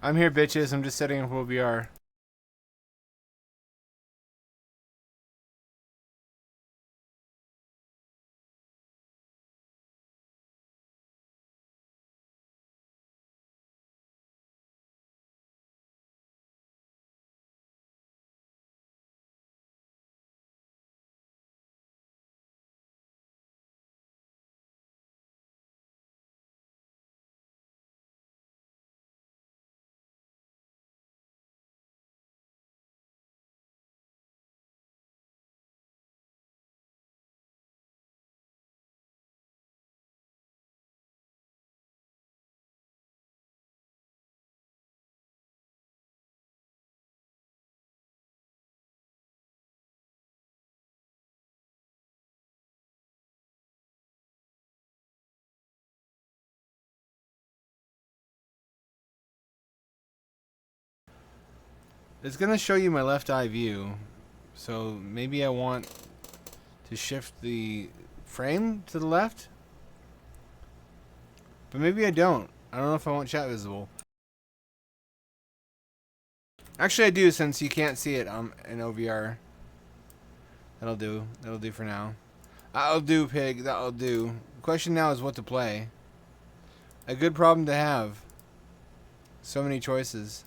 I'm here, bitches. I'm just setting up OVR. It's gonna show you my left eye view, so maybe I want to shift the frame to the left, but maybe I don't. I don't know if I want chat visible. Actually, I do, since you can't see it in OVR. That'll do. That'll do for now. That'll do, pig. That'll do. The question now is what to play. A good problem to have. So many choices.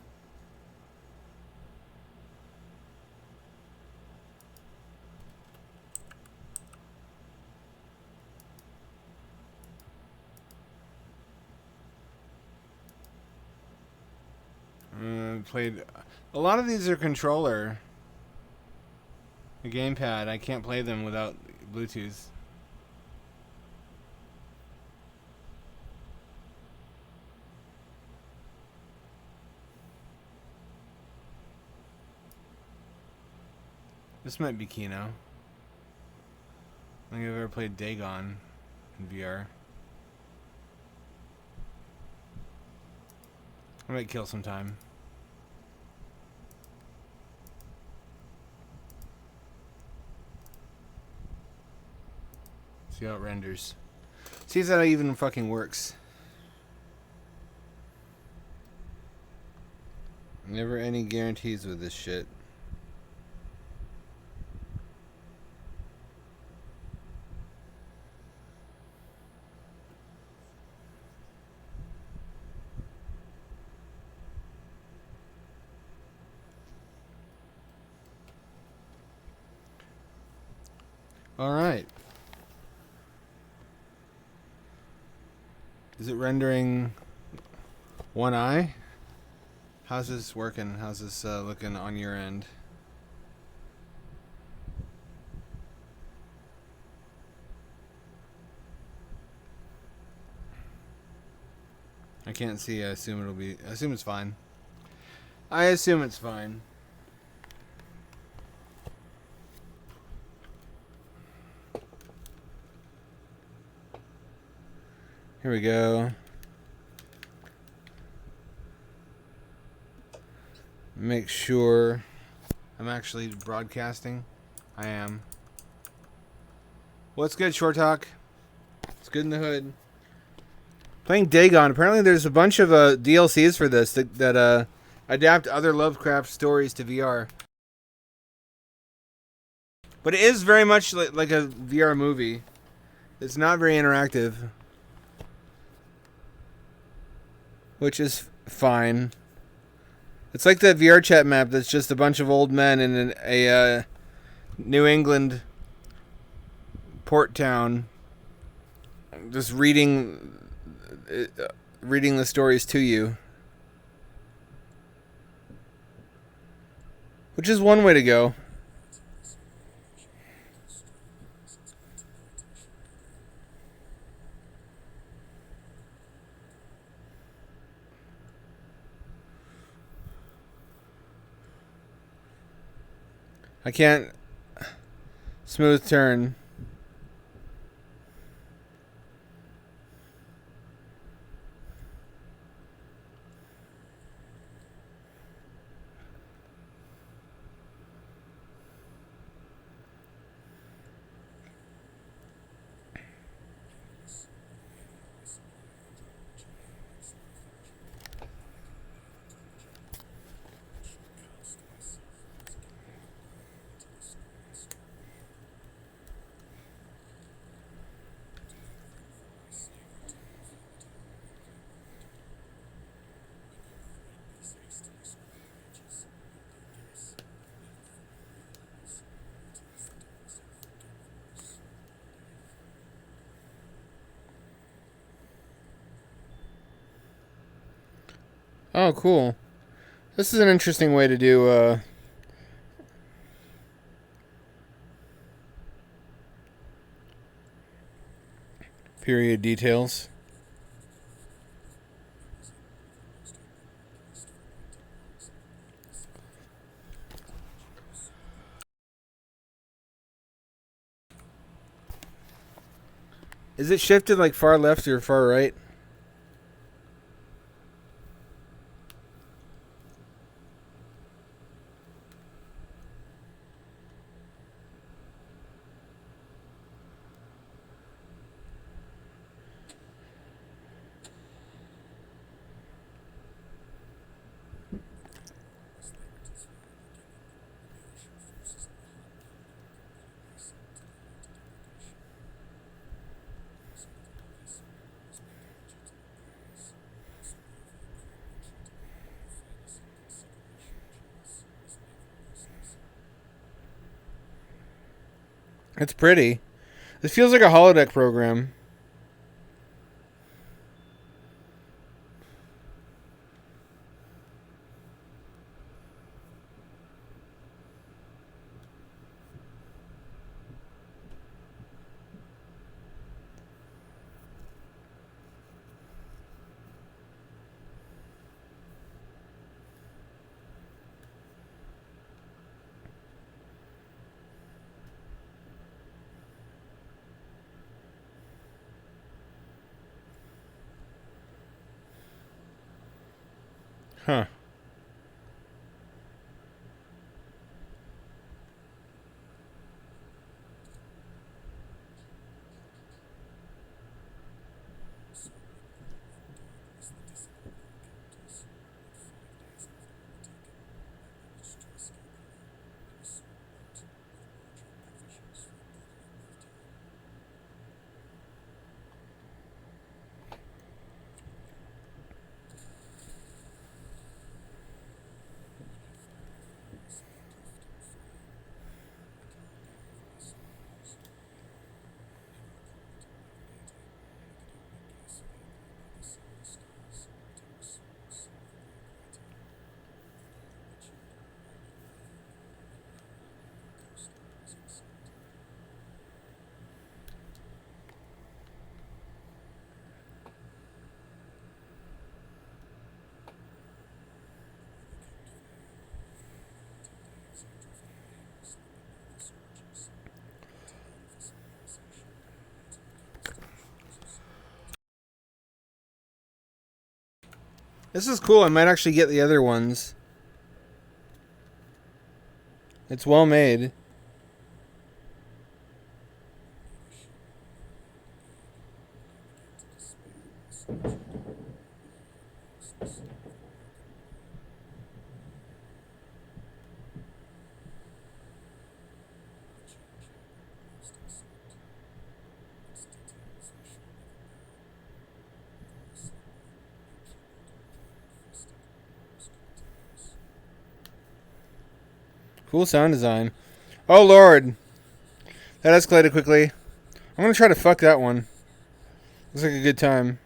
Played. A lot of these are controller. The gamepad. I can't play them without Bluetooth. This might be Kino. I don't think I've ever played Dagon in VR. I might kill some time. See how it renders. See if that even fucking works. Never any guarantees with this shit. All right. Is it rendering one eye? How's this working? How's this looking on your end? I can't see. I assume it'll be. I assume it's fine. I assume it's fine. Here we go. Make sure I'm actually broadcasting. I am. What's good, Short Talk? It's good in the hood. Playing Dagon. Apparently there's a bunch of DLCs for this that adapt other Lovecraft stories to VR. But it is very much like a VR movie. It's not very interactive. Which is fine. It's like that VR chat map that's just a bunch of old men in a New England port town just reading the stories to you. Which is one way to go. I can't smooth turn. Oh, cool. This is an interesting way to do period details. Is it shifted like far left or far right? It's pretty. This feels like a holodeck program. Huh. This is cool. I might actually get the other ones. It's well made. Cool sound design. Oh, Lord. That escalated quickly. I'm going to try to fuck that one. Looks like a good time.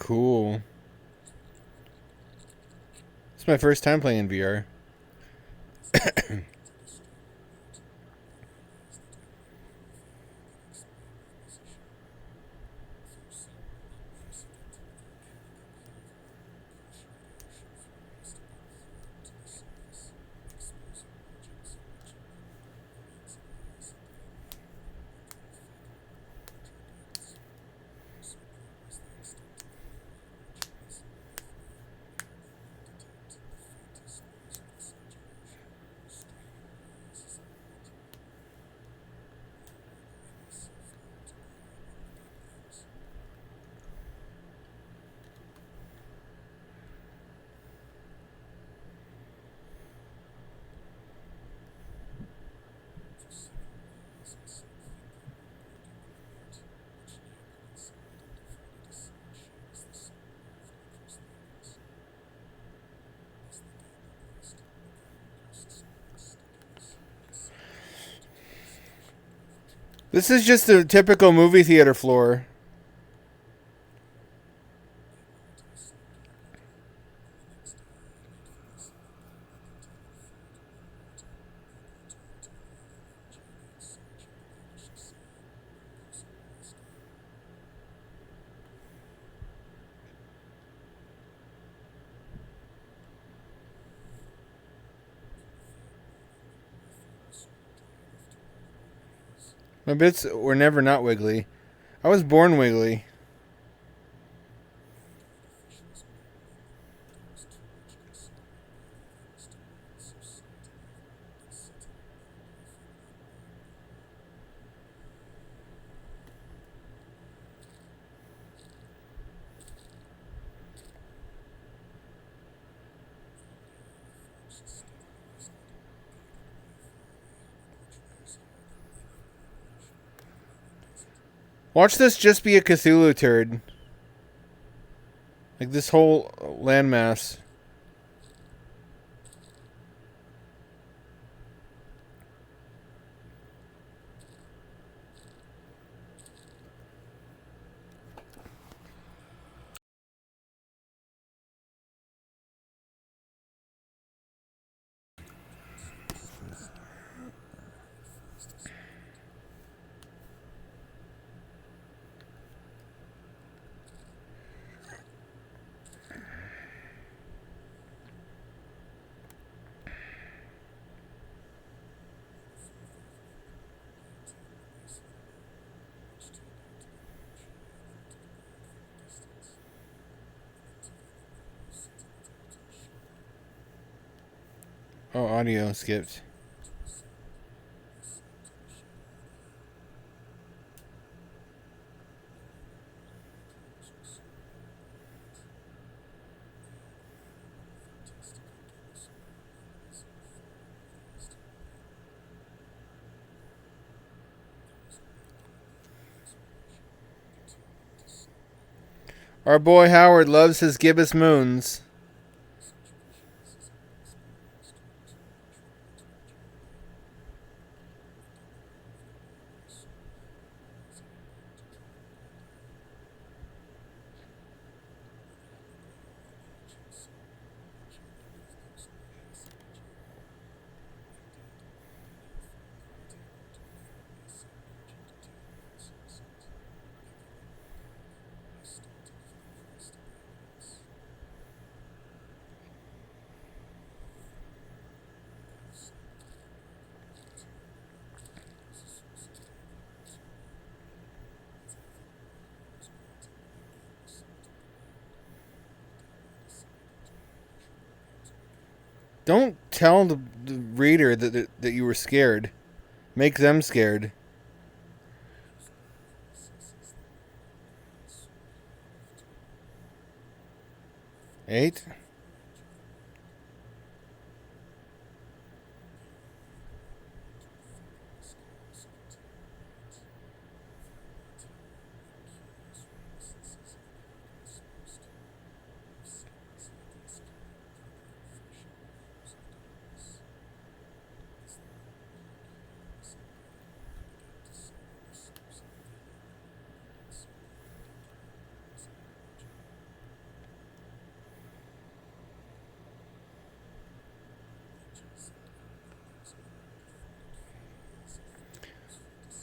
Cool. It's my first time playing VR. This is just a typical movie theater floor. My bits were never not wiggly. I was born wiggly. Watch this just be a Cthulhu turd. Like this whole landmass. Oh, audio skipped. Our boy Howard loves his gibbous moons. Don't tell the reader that you were scared. Make them scared. Eight?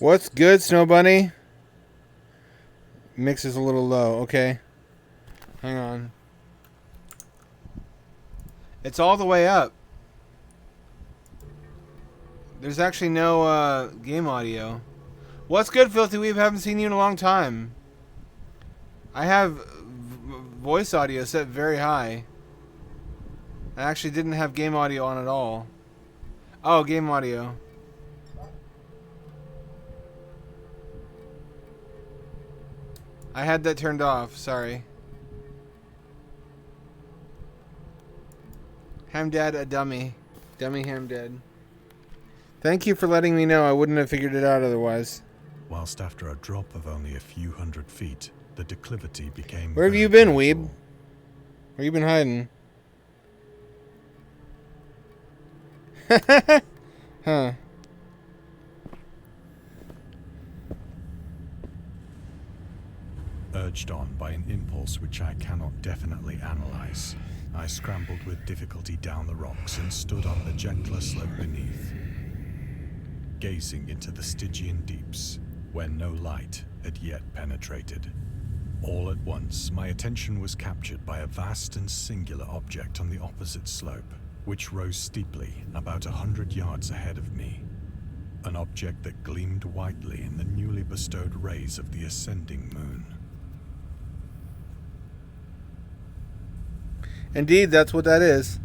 What's good, Snow Bunny? Mix is a little low. Okay. Hang on. It's all the way up. There's actually no game audio. What's good, Filthy Weeb? Haven't seen you in a long time. I have voice audio set very high. I actually didn't have game audio on at all. Oh, game audio. I had that turned off. Sorry. Hamdad a dummy. Dummy Hamdad. Thank you for letting me know. I wouldn't have figured it out otherwise. Whilst after a drop of only a few hundred feet, the declivity became... Where have you been, Weeb? Where you been hiding? Huh. Urged on by an impulse which I cannot definitely analyze, I scrambled with difficulty down the rocks and stood on the gentler slope beneath, gazing into the Stygian deeps, where no light had yet penetrated. All at once, my attention was captured by a vast and singular object on the opposite slope, which rose steeply about 100 yards ahead of me. An object that gleamed whitely in the newly bestowed rays of the ascending moon. Indeed, that's what that is.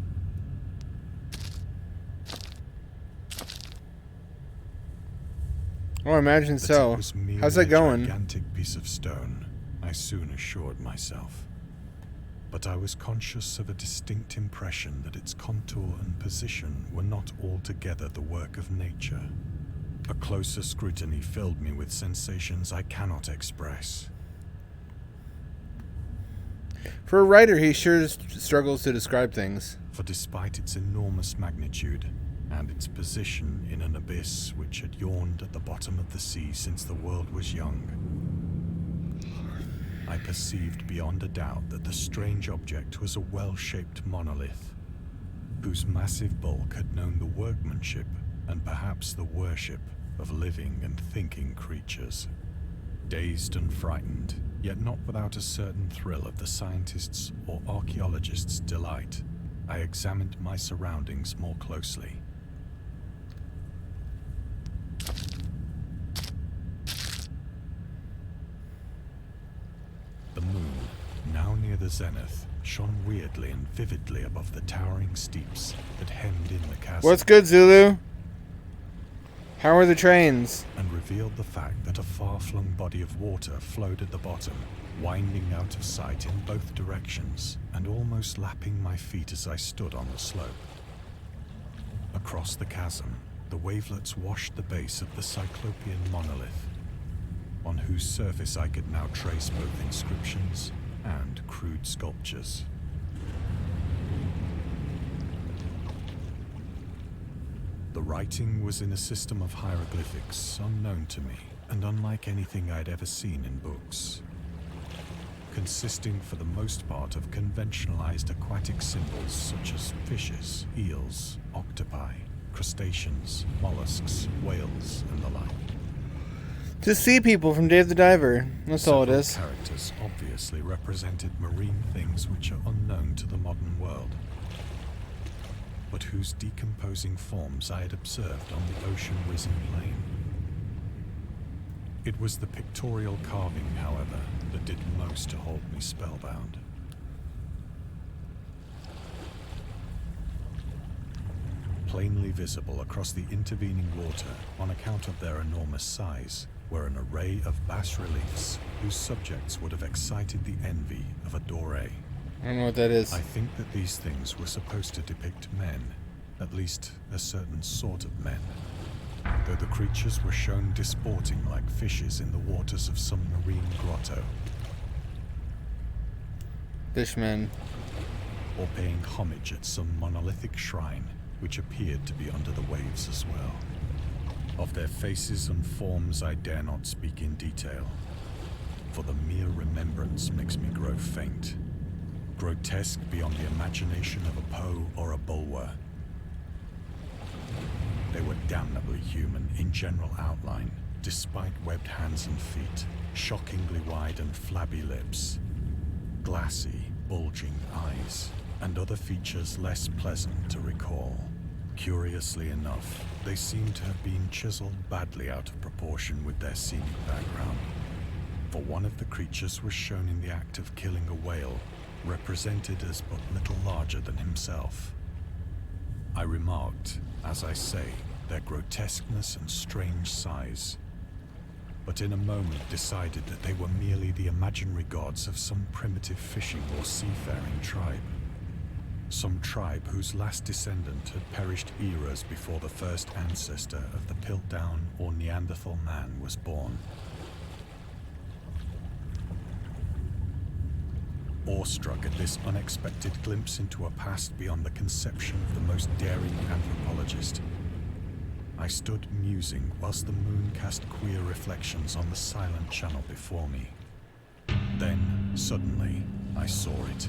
Oh, I imagine so. How's that going? A gigantic piece of stone, I soon assured myself. But I was conscious of a distinct impression that its contour and position were not altogether the work of nature. A closer scrutiny filled me with sensations I cannot express. For a writer, he sure struggles to describe things. For despite its enormous magnitude, and its position in an abyss which had yawned at the bottom of the sea since the world was young, I perceived beyond a doubt that the strange object was a well-shaped monolith, whose massive bulk had known the workmanship and perhaps the worship of living and thinking creatures. Dazed and frightened, yet not without a certain thrill of the scientist's or archaeologist's delight, I examined my surroundings more closely. The moon, now near the zenith, shone weirdly and vividly above the towering steeps that hemmed in the chasm. What's good, Zulu? How are the trains? And revealed the fact that a far-flung body of water flowed at the bottom, winding out of sight in both directions, and almost lapping my feet as I stood on the slope. Across the chasm, the wavelets washed the base of the Cyclopean monolith, on whose surface I could now trace both inscriptions and crude sculptures. The writing was in a system of hieroglyphics unknown to me, and unlike anything I'd ever seen in books, consisting for the most part of conventionalized aquatic symbols such as fishes, eels, octopi, crustaceans, mollusks, whales, and the like. To sea people from Dave the Diver. That's all it is. Several characters obviously represented marine things which are unknown to the modern world, but whose decomposing forms I had observed on the ocean-risen plain. It was the pictorial carving, however, that did most to hold me spellbound. Plainly visible across the intervening water, on account of their enormous size, were an array of bas-reliefs whose subjects would have excited the envy of a doré. I don't know what that is. I think that these things were supposed to depict men, at least a certain sort of men, though the creatures were shown disporting like fishes in the waters of some marine grotto. Fishmen. Or paying homage at some monolithic shrine, which appeared to be under the waves as well. Of their faces and forms I dare not speak in detail, for the mere remembrance makes me grow faint, grotesque beyond the imagination of a Poe or a Bulwer. They were damnably human in general outline, despite webbed hands and feet, shockingly wide and flabby lips, glassy, bulging eyes, and other features less pleasant to recall. Curiously enough, they seem to have been chiseled badly out of proportion with their scenic background, for one of the creatures was shown in the act of killing a whale, represented as but little larger than himself. I remarked, as I say, their grotesqueness and strange size, but in a moment decided that they were merely the imaginary gods of some primitive fishing or seafaring tribe. Some tribe whose last descendant had perished eras before the first ancestor of the Piltdown or Neanderthal man was born. Awestruck at this unexpected glimpse into a past beyond the conception of the most daring anthropologist, I stood musing whilst the moon cast queer reflections on the silent channel before me. Then, suddenly, I saw it.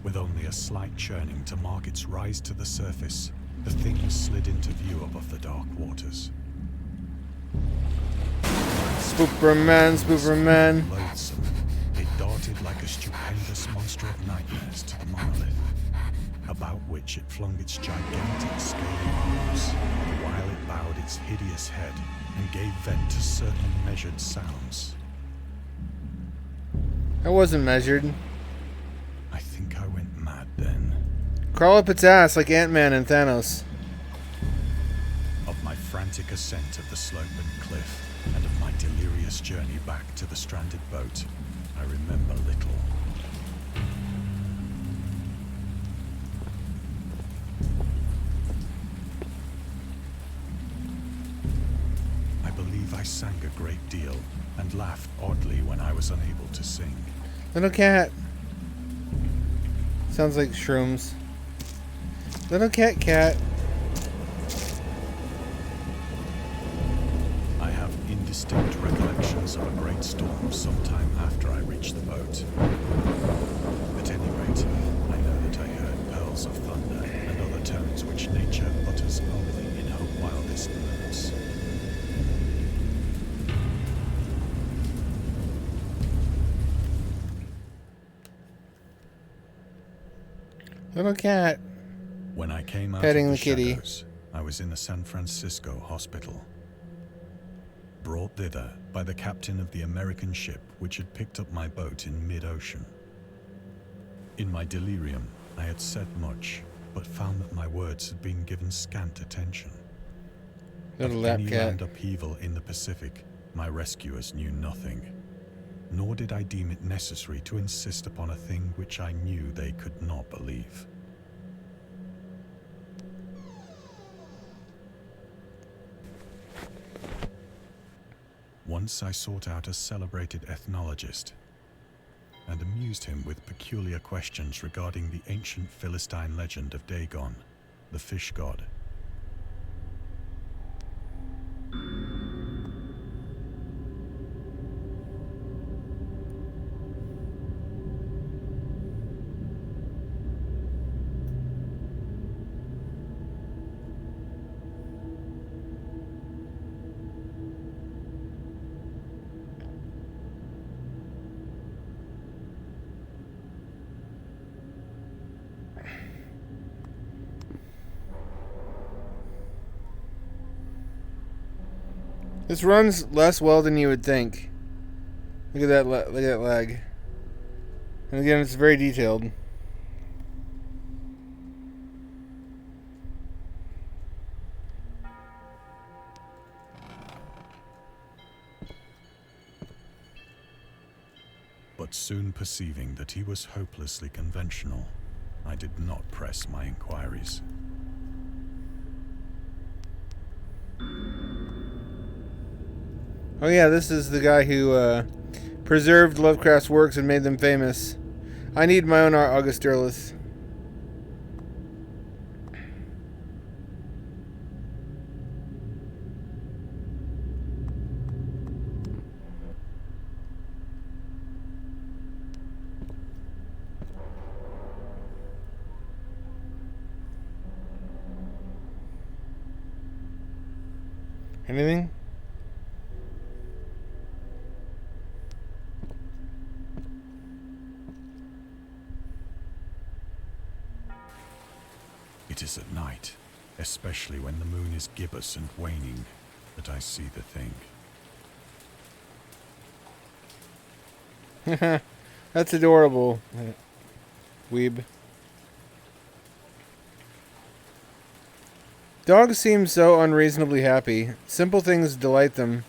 With only a slight churning to mark its rise to the surface, the thing slid into view above the dark waters. Spooperman, Spooperman. Loathsome, it darted like a stupendous monster of nightmares to the monolith, about which it flung its gigantic scaly arms, while it bowed its hideous head and gave vent to certain measured sounds. That wasn't measured. I think I went mad then. Crawl up its ass like Ant-Man and Thanos. Of my frantic ascent of the sloping cliff, and of my delirious journey back to the stranded boat, I remember little. I believe I sang a great deal, and laughed oddly when I was unable to sing. Little cat. Sounds like shrooms. Little cat cat. I have indistinct recollections of a great storm sometime after I reached the boat. At any rate, I know that I heard pearls of thunder and other tones which nature utters only in her wildest moods. Little cat. When I came out Petting of the kitty. shadows, I was in a San Francisco hospital, brought thither by the captain of the American ship which had picked up my boat in mid-ocean. In my delirium, I had said much, but found that my words had been given scant attention. Little Of lap any cat. land upheaval in the Pacific, my rescuers knew nothing, nor did I deem it necessary to insist upon a thing which I knew they could not believe. Once I sought out a celebrated ethnologist and amused him with peculiar questions regarding the ancient Philistine legend of Dagon, the fish god. This runs less well than you would think. Look at that. Look at that lag. And again, it's very detailed. But soon perceiving that he was hopelessly conventional, I did not press my inquiries. Oh yeah, this is the guy who preserved Lovecraft's works and made them famous. I need my own Augusturlith. Anything? It is at night, especially when the moon is gibbous and waning, that I see the thing. That's adorable, weeb. Dogs seem so unreasonably happy. Simple things delight them.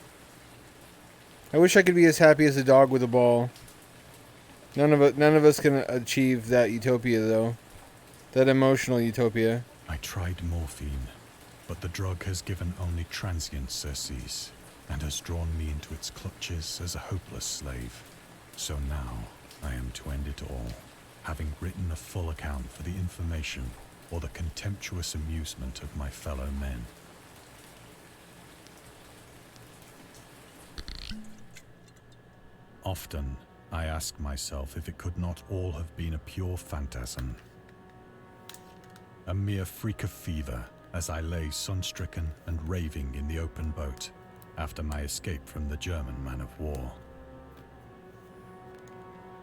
I wish I could be as happy as a dog with a ball. None of us can achieve that utopia, though. That emotional utopia. I tried morphine, but the drug has given only transient surcease, and has drawn me into its clutches as a hopeless slave. So now, I am to end it all, having written a full account for the information or the contemptuous amusement of my fellow men. Often, I ask myself if it could not all have been a pure phantasm. A mere freak of fever as I lay sun-stricken and raving in the open boat after my escape from the German man of war.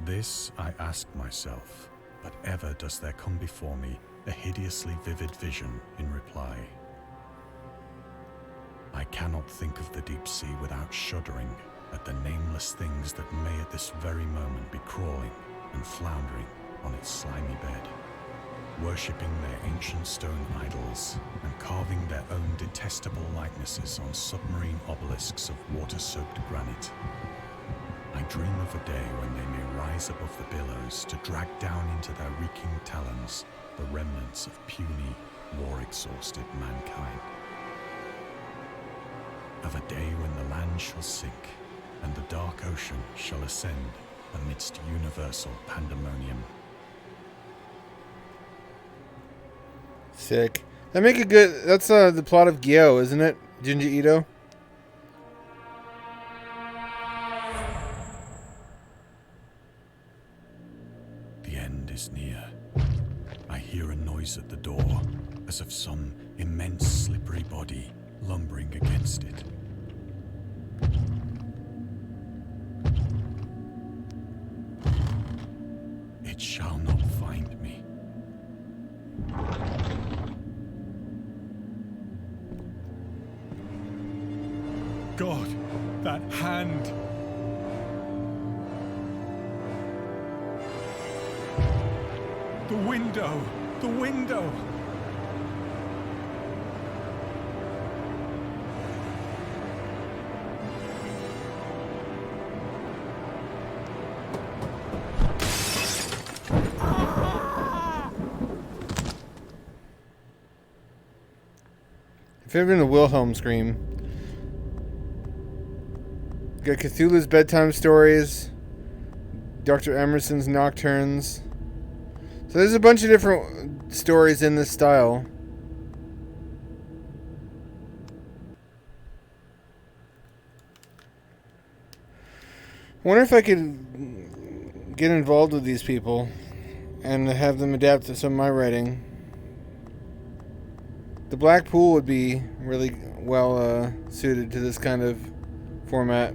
This I ask myself, but ever does there come before me a hideously vivid vision in reply. I cannot think of the deep sea without shuddering at the nameless things that may at this very moment be crawling and floundering on its slimy bed, worshipping their ancient stone idols and carving their own detestable likenesses on submarine obelisks of water-soaked granite. I dream of a day when they may rise above the billows to drag down into their reeking talons the remnants of puny, war-exhausted mankind. Of a day when the land shall sink and the dark ocean shall ascend amidst universal pandemonium. Sick. That make a good. That's the plot of Gyo, isn't it? Junji Ito. The end is near. I hear a noise at the door, as of some immense slippery body lumbering against it. It shall not find me. God, that hand! The window! The window! If ever been a Wilhelm scream. Got Cthulhu's bedtime stories, Dr. Emerson's nocturnes. So there's a bunch of different stories in this style. I wonder if I could get involved with these people and have them adapt to some of my writing. The Black Pool would be really well suited to this kind of format.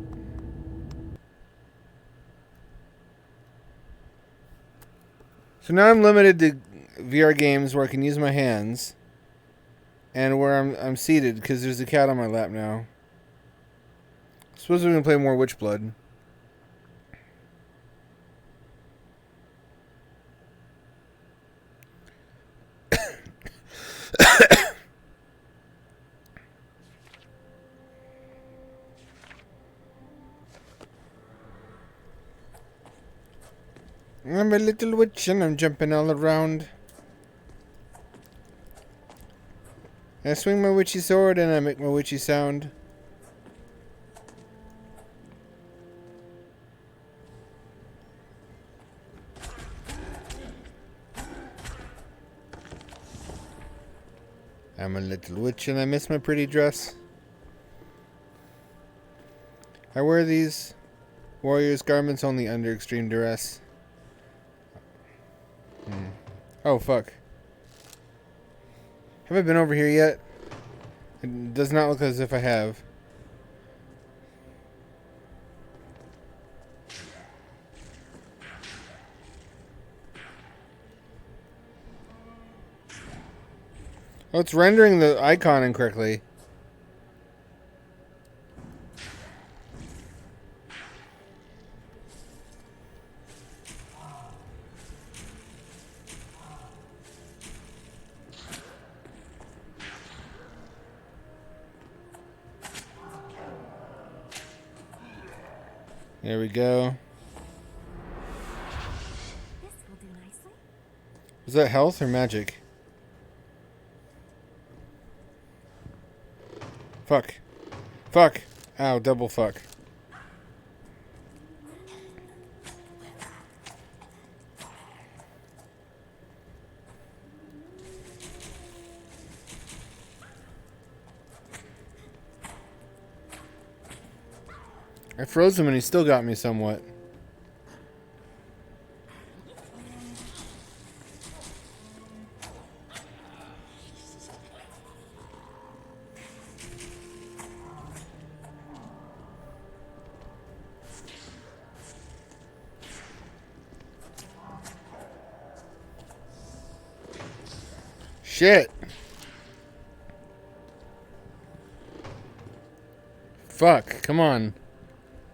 So now I'm limited to VR games where I can use my hands and where I'm seated because there's a cat on my lap now. I suppose we're going to play more Witchblood. I'm a little witch and I'm jumping all around. I swing my witchy sword and I make my witchy sound. I'm a little witch and I miss my pretty dress. I wear these warrior's garments only under extreme duress. Oh, fuck. Have I been over here yet? It does not look as if I have. Oh, it's rendering the icon incorrectly. There we go. This will do nicely. Is that health or magic? Fuck. Fuck. Ow, double fuck. I froze him and he still got me somewhat. Shit. Fuck, come on.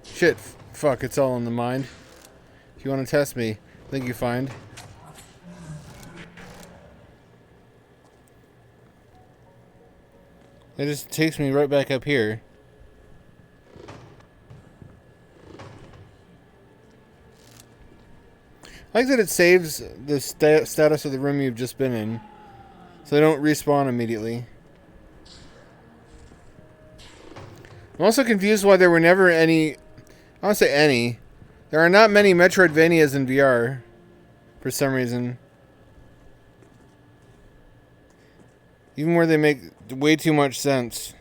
Shit, fuck, it's all in the mind. If you want to test me, I think you find. It just takes me right back up here. I like that it saves the status of the room you've just been in, so they don't respawn immediately. I'm also confused why there were never any... I don't say any. There are not many Metroidvanias in VR, for some reason. Even where they make way too much sense.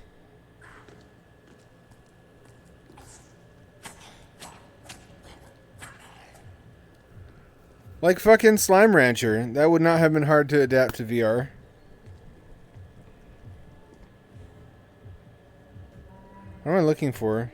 Like fucking Slime Rancher. That would not have been hard to adapt to VR. What am I looking for?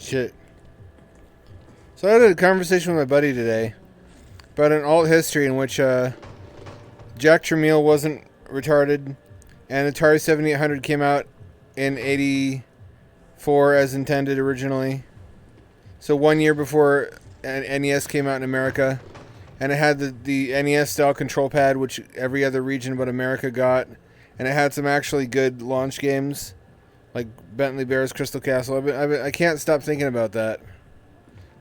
Shit. So I had a conversation with my buddy today about an alt history in which Jack Tramiel wasn't retarded and Atari 7800 came out in 84 as intended originally. So 1 year before NES came out in America. And it had the NES style control pad, which every other region but America got. And it had some actually good launch games, like Bentley Bears, Crystal Castle. I can't stop thinking about that.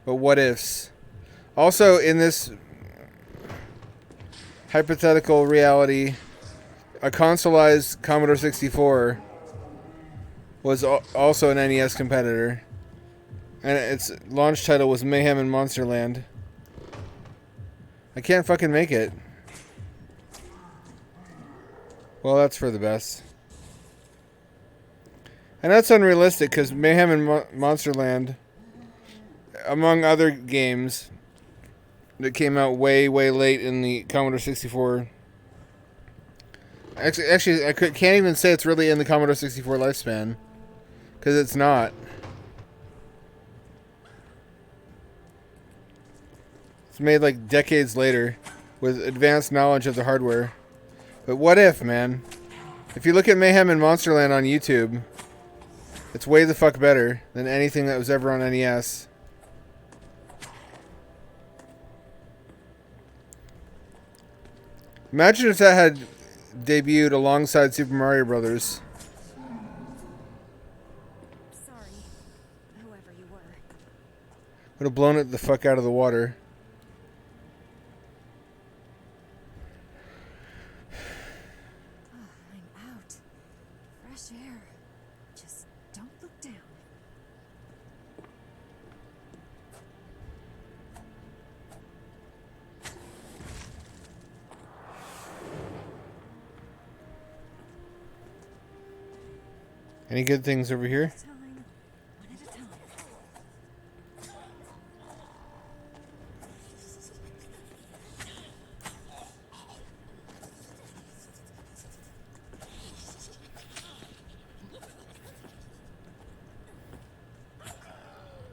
But what ifs? Also, in this hypothetical reality, a consoleized Commodore 64 was also an NES competitor. And its launch title was Mayhem in Monsterland. I can't fucking make it. Well, that's for the best. And that's unrealistic, because Mayhem in Monsterland, among other games that came out way, way late in the Commodore 64... Actually, can't even say it's really in the Commodore 64 lifespan, because it's not. It's made like decades later with advanced knowledge of the hardware. But what if, man? If you look at Mayhem in Monsterland on YouTube, it's way the fuck better than anything that was ever on NES. Imagine if that had debuted alongside Super Mario Brothers. Sorry, whoever you were. Would have blown it the fuck out of the water. I'm out. Fresh air. Just don't look down. Any good things over here? One at a time.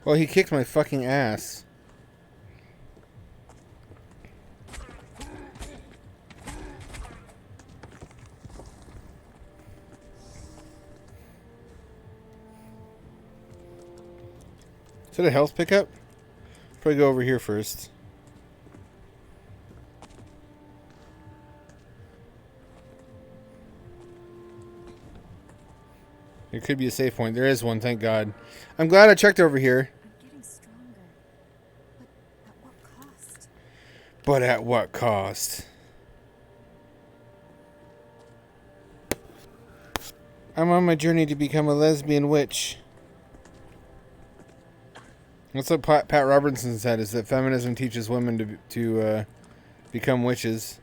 Well, he kicked my fucking ass. Is that a health pickup? Probably go over here first. There could be a save point. There is one, thank God. I'm glad I checked over here. I'm getting stronger. But at what cost? But at what cost? I'm on my journey to become a lesbian witch. That's what Pat Robertson said, is that feminism teaches women to become witches.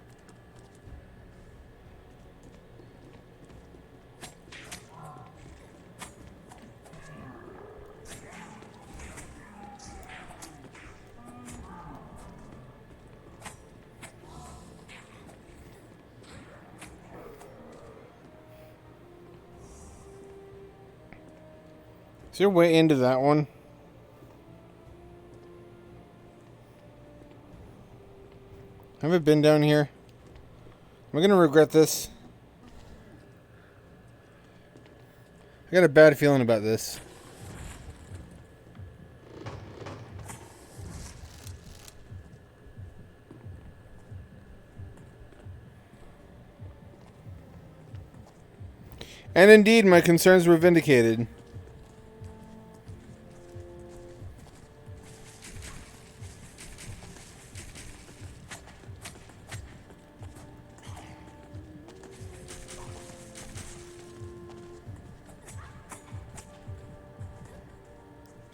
Is there a way into that one? Have I been down here? Am I gonna regret this? I got a bad feeling about this. And indeed, my concerns were vindicated.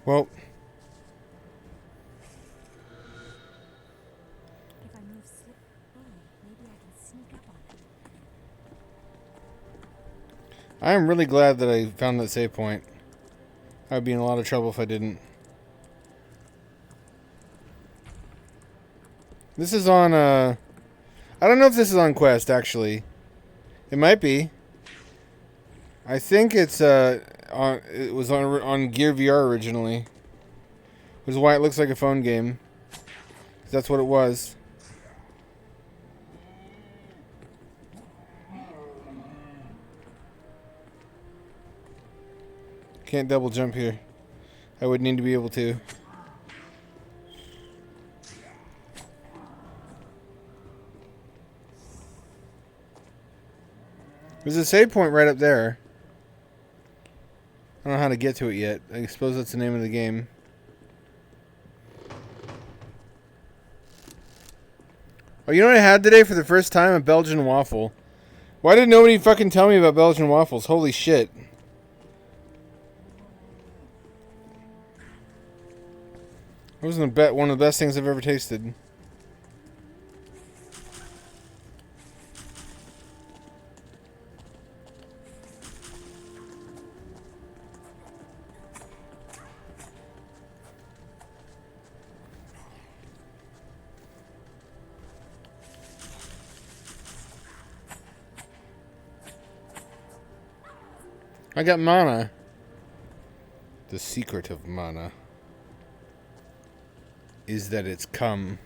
Well, If I move slowly, maybe I can sneak up on it. I am really glad that I found that save point. I'd be in a lot of trouble if I didn't. This is on, I don't know if this is on Quest, actually. It might be. I think it's, it was on Gear VR originally. Which is why it looks like a phone game. That's what it was. Can't double jump here. I would need to be able to. There's a save point right up there. I don't know how to get to it yet. I suppose that's the name of the game. Oh, you know what I had today for the first time? A Belgian waffle. Why did nobody fucking tell me about Belgian waffles? Holy shit. That was one of the best things I've ever tasted. I got mana. The secret of mana is that it's come.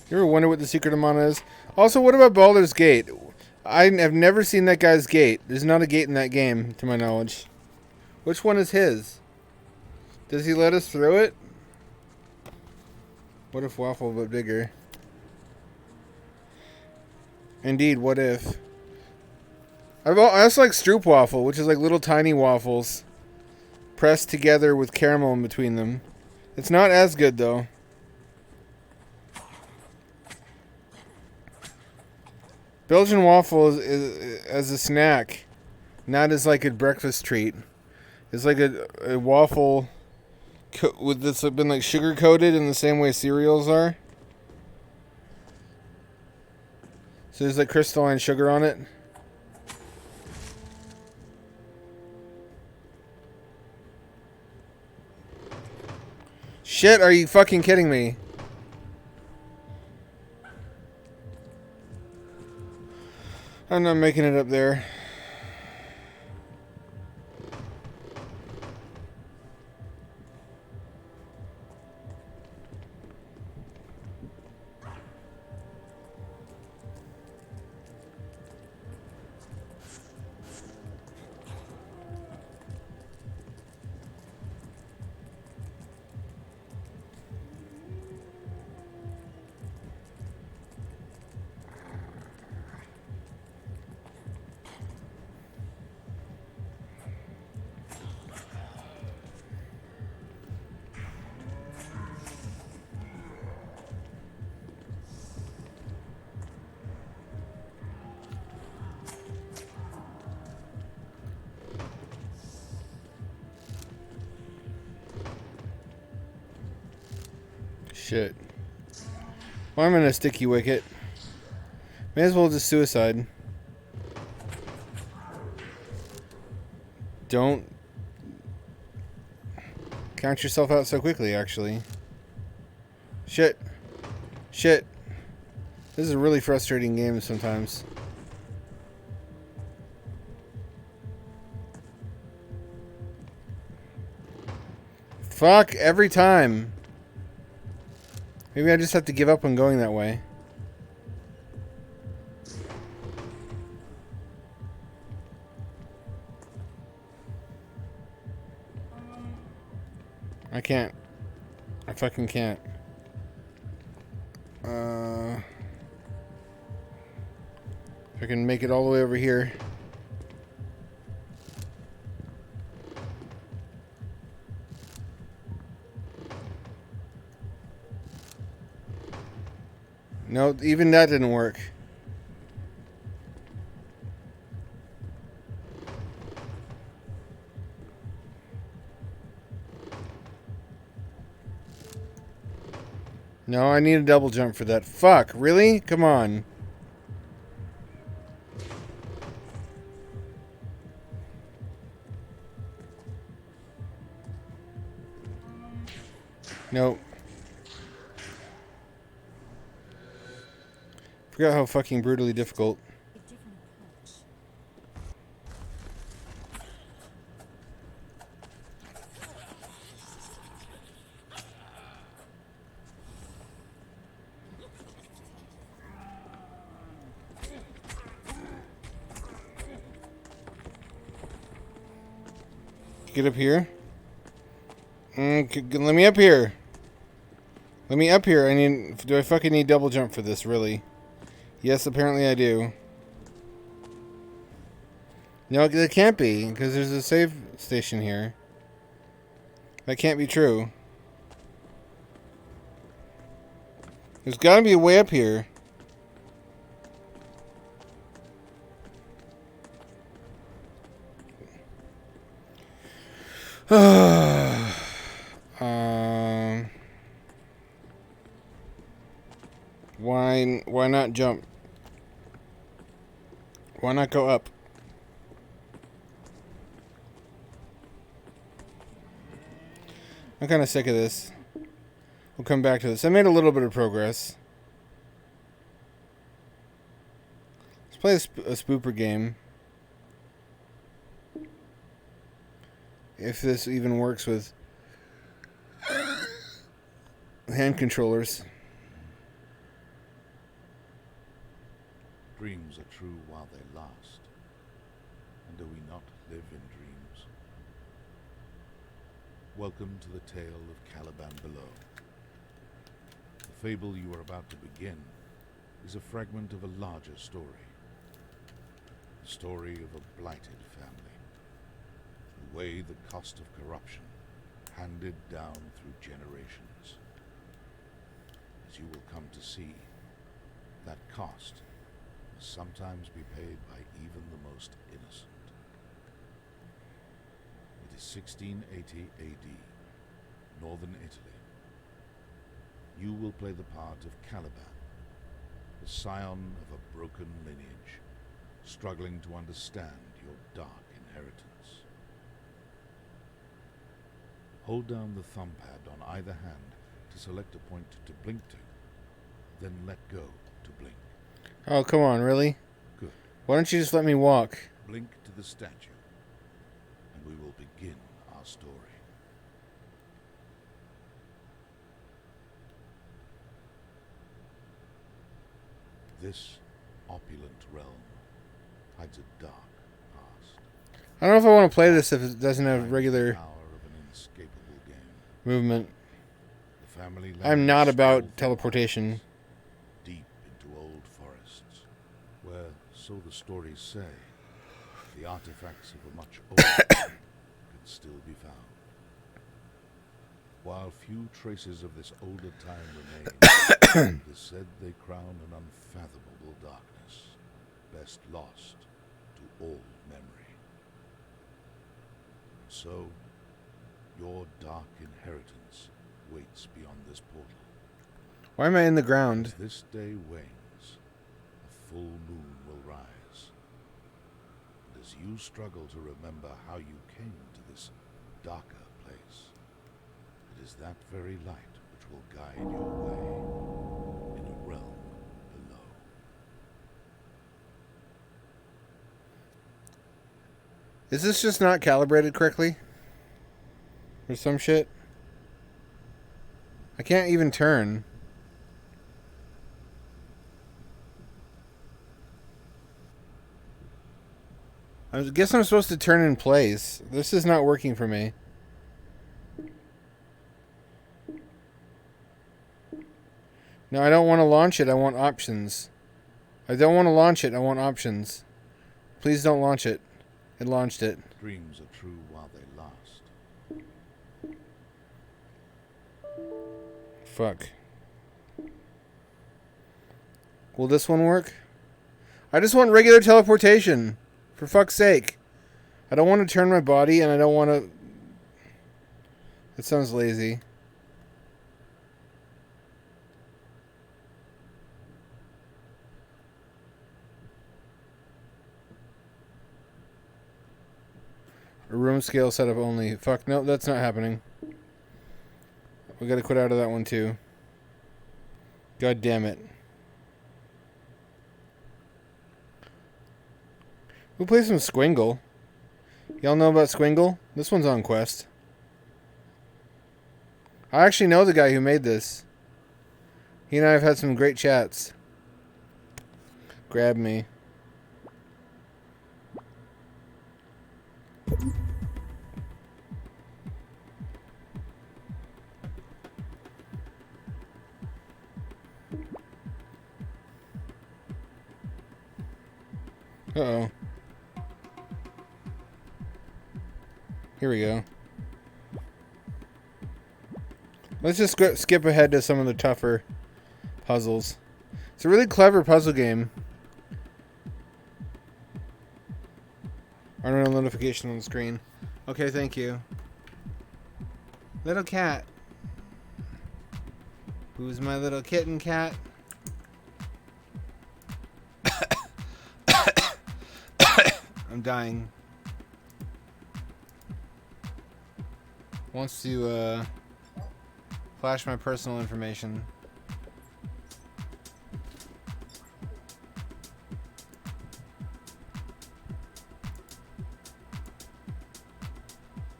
You ever wonder what the secret of mana is? Also, what about Baldur's Gate? I have never seen that guy's gate. There's not a gate in that game, to my knowledge. Which one is his? Does he let us through it? What if waffle but bigger? Indeed, what if? I also like Stroop waffle, which is like little tiny waffles pressed together with caramel in between them. It's not as good though. Belgian waffle is as a snack, not as like a breakfast treat. It's like a waffle with that's been like sugar coated in the same way cereals are. So there's like crystalline sugar on it. Shit, are you fucking kidding me? I'm not making it up there. Shit. Well, I'm in a sticky wicket. May as well just suicide. Don't count yourself out so quickly, actually. Shit. Shit. This is a really frustrating game sometimes. Fuck, every time. Maybe I just have to give up on going that way. I can't. I fucking can't. If I can make it all the way over here. No, even that didn't work. No, I need a double jump for that. Fuck, really? Come on. Nope. Forgot how fucking brutally difficult. A different approach. Get up here. Let me up here. Let me up here. Do I fucking need double jump for this, really? Yes, apparently I do. No, that can't be, because there's a save station here. That can't be true. There's gotta be a way up here. Why not jump? Why not go up? I'm kind of sick of this. We'll come back to this. I made a little bit of progress. Let's play a spooper game. If this even works with hand controllers. Dreams are true while they last. And do we not live in dreams? Welcome to the tale of Caliban Below. The fable you are about to begin is a fragment of a larger story. The story of a blighted family, who weigh the cost of corruption handed down through generations. As you will come to see, that cost must sometimes be paid by even the most innocent. It is 1680 AD, northern Italy. You will play the part of Caliban, the scion of a broken lineage, struggling to understand your dark inheritance. Hold down the thumb pad on either hand to select a point to blink to, then let go to blink. Oh, come on, really? Good. Why don't you just let me walk? Blink to the statue, and we will begin our story. This opulent realm hides a dark past. I don't know if I want to play this if it doesn't have regular Hour of an inescapable game. movement. The family I'm not lands about still teleportation. deep into old forests, where, so the stories say, the artifacts of a much older time could still be found. While few traces of this older time remain, it is said they crown an unfathomable darkness, best lost to all memory. So, your dark inheritance waits beyond this portal. Why am I in the ground? As this day wanes, a full moon will rise. And as you struggle to remember how you came to this darker place, it is that very light which will guide your way in a realm below. Is this just not calibrated correctly? Or some shit? I can't even turn. I guess I'm supposed to turn in place. This is not working for me. No, I don't want to launch it. I want options. I don't want to launch it. I want options. Please don't launch it. It launched it. Dreams are true while they last. Fuck. Will this one work? I just want regular teleportation. For fuck's sake. I don't want to turn my body and I don't want to... That sounds lazy. A room scale setup only. Fuck, no, that's not happening. We gotta quit out of that one too. God damn it. We'll play some Squingle. Y'all know about Squingle? This one's on Quest. I actually know the guy who made this. He and I have had some great chats. Grab me. Uh-oh. Here we go. Let's just skip ahead to some of the tougher puzzles. It's a really clever puzzle game. Unknown notification on the screen. Okay, thank you. Little cat. Who's my little kitten cat? I'm dying. Wants to flash my personal information.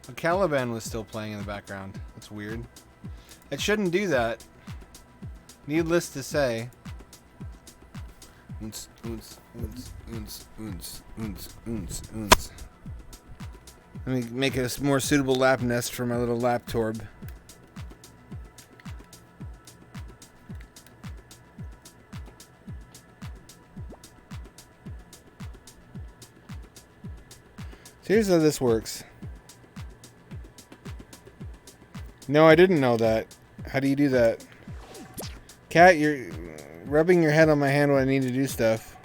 A Caliban was still playing in the background. That's weird. It shouldn't do that. Needless to say. Oons, oons, oons, oons, oons, oons, oons, oons. Let me make a more suitable lap nest for my little lap torb. So here's how this works. No, I didn't know that. How do you do that? Cat, you're rubbing your head on my hand when I need to do stuff.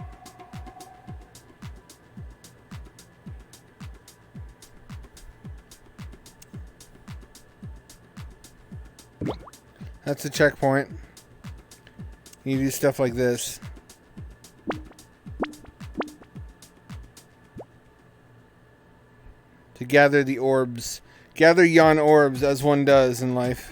That's a checkpoint. You do stuff like this. To gather the orbs. Gather yon orbs as one does in life.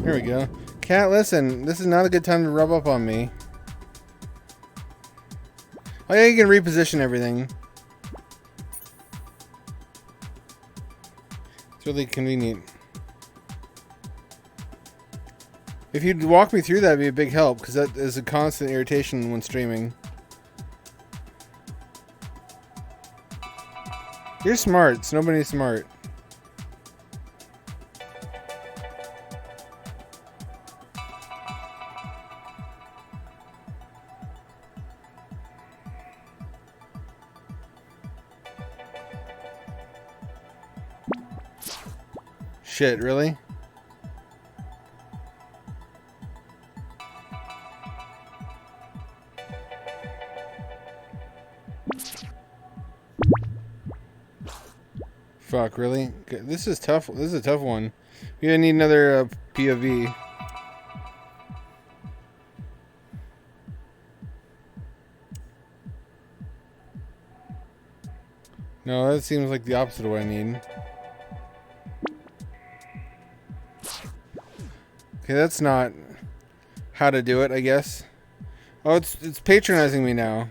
There we go. Cat, listen. This is not a good time to rub up on me. Oh yeah, you can reposition everything. It's really convenient. If you'd walk me through that, would be a big help, because that is a constant irritation when streaming. You're smart. Nobody's smart. Shit, really? Fuck, really? This is tough. This is a tough one. We're gonna need another POV. No, that seems like the opposite of what I need. Okay, that's not how to do it, I guess. Oh, it's patronizing me now.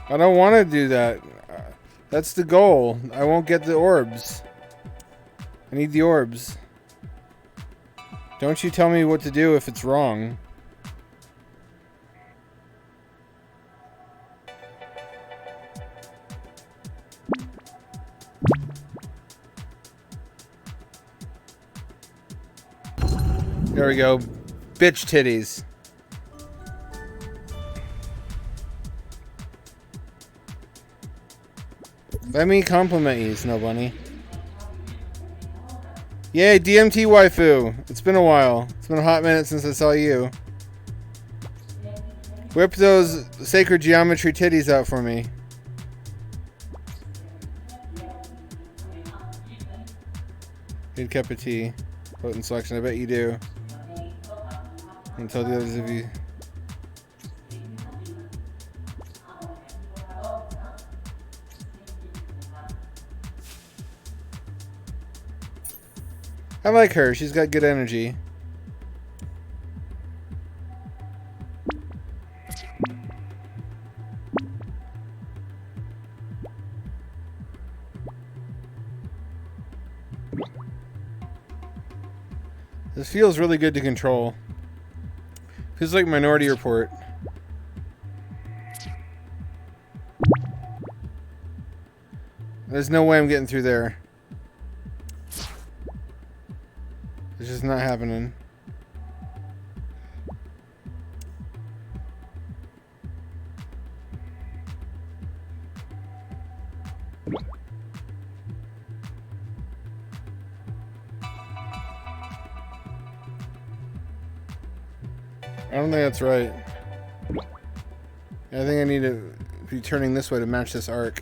I don't want to do that. That's the goal. I won't get the orbs. I need the orbs. Don't you tell me what to do if it's wrong. There we go. Bitch titties. Let me compliment you, Snow Bunny. Yay, DMT waifu. It's been a while. It's been a hot minute since I saw you. Whip those sacred geometry titties out for me. Need a cup of tea. Potent selection. I bet you do. And tell the others if you... I like her. She's got good energy. This feels really good to control. Feels like Minority Report. There's no way I'm getting through there. It's just not happening. I don't think that's right. I think I need to be turning this way to match this arc.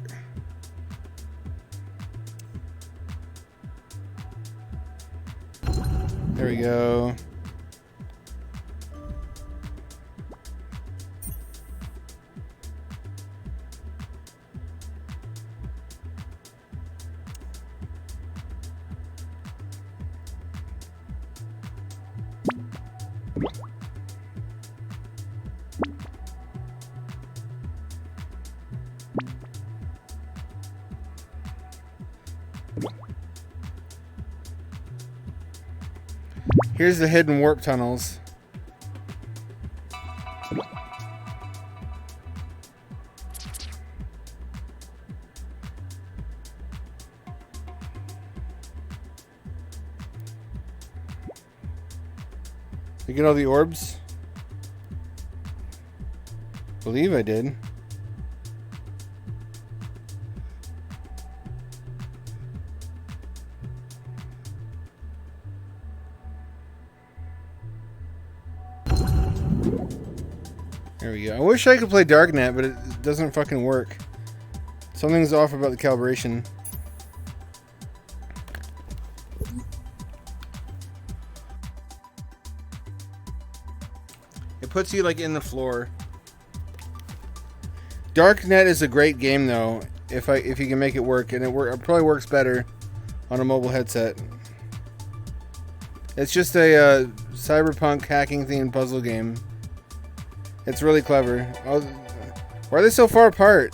There we go. Here's the hidden warp tunnels. You get all the orbs? Believe I did. There we go. I wish I could play Darknet, but it doesn't fucking work. Something's off about the calibration. It puts you like in the floor. Darknet is a great game though, if you can make it work, and it probably works better on a mobile headset. It's just a cyberpunk hacking themed puzzle game. It's really clever. Why are they so far apart?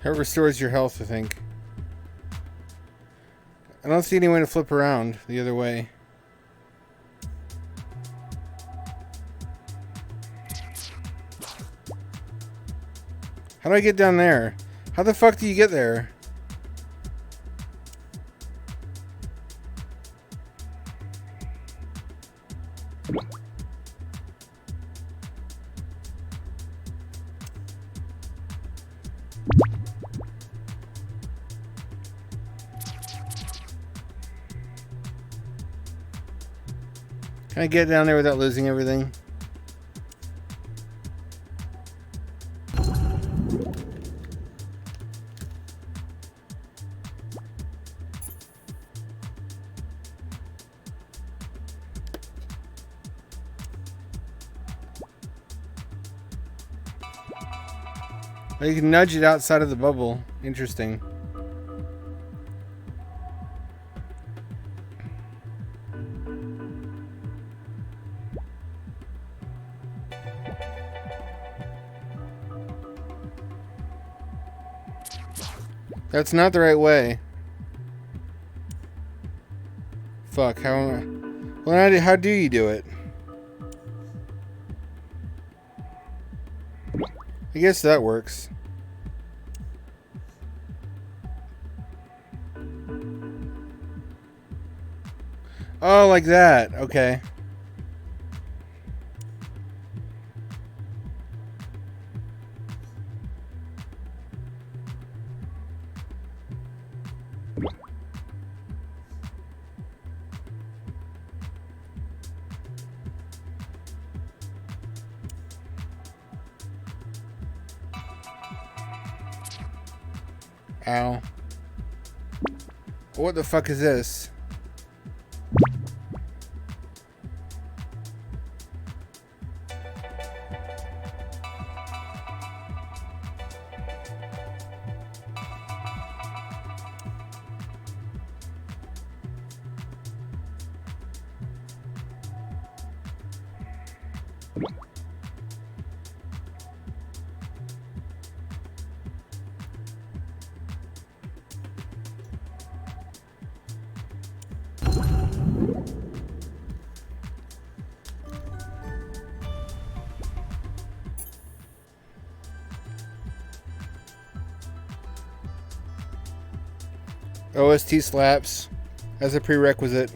It restores your health, I think. I don't see any way to flip around the other way. How do I get down there? How the fuck do you get there? Can I get down there without losing everything? Oh, you can nudge it outside of the bubble. Interesting. That's not the right way. Fuck, how... Well, how do you do it? I guess that works. Oh, like that. Okay. Ow. What the fuck is this? OST slaps as a prerequisite.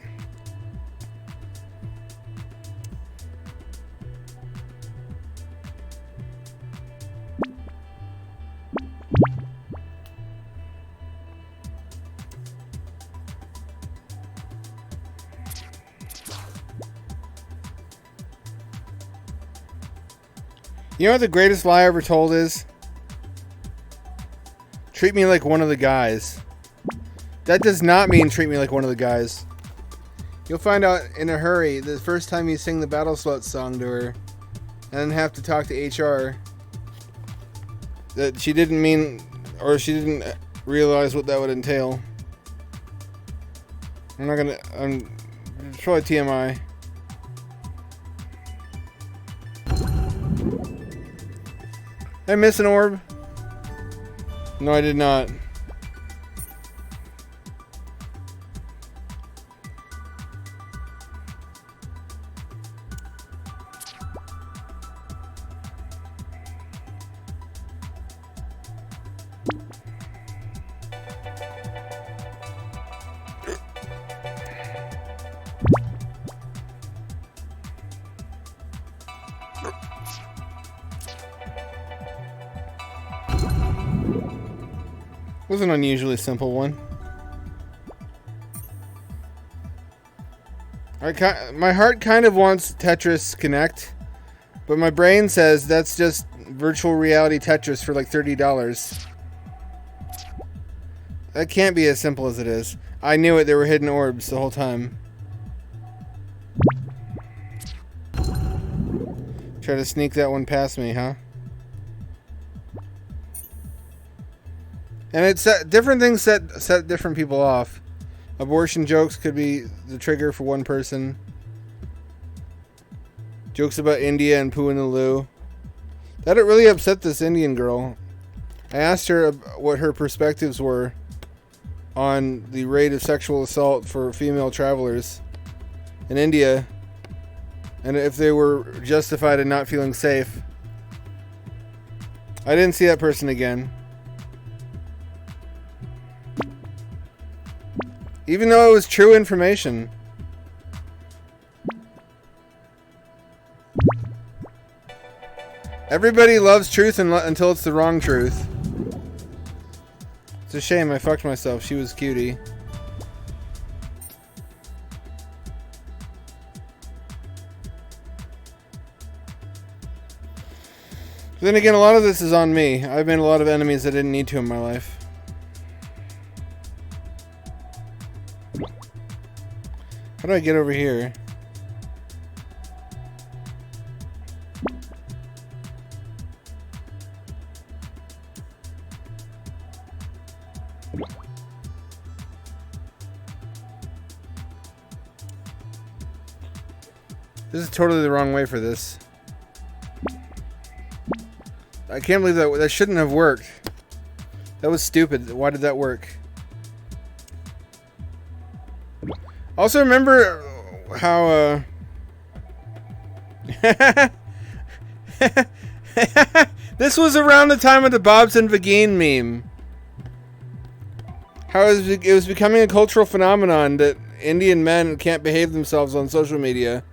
You know what the greatest lie ever told is? Treat me like one of the guys. That does not mean treat me like one of the guys. You'll find out in a hurry the first time you sing the Battle Slut song to her and then have to talk to HR that she didn't mean, or she didn't realize what that would entail. It's probably TMI. Did I miss an orb? No, I did not. Was an unusually simple one. My heart kind of wants Tetris Connect, but my brain says that's just virtual reality Tetris for like $30. That can't be as simple as it is. I knew it, there were hidden orbs the whole time. Try to sneak that one past me, huh? And it's different things set different people off. Abortion jokes could be the trigger for one person. Jokes about India and poo in the loo. That really upset this Indian girl. I asked her what her perspectives were on the rate of sexual assault for female travelers in India, and if they were justified in not feeling safe. I didn't see that person again. Even though it was true information. Everybody loves truth until it's the wrong truth. It's a shame I fucked myself. She was cutie. Then again, a lot of this is on me. I've made a lot of enemies I didn't need to in my life. How do I get over here? This is totally the wrong way for this. I can't believe that shouldn't have worked. That was stupid. Why did that work? Also, remember how this was around the time of the Bobs and Vagine meme. How it was becoming a cultural phenomenon that Indian men can't behave themselves on social media.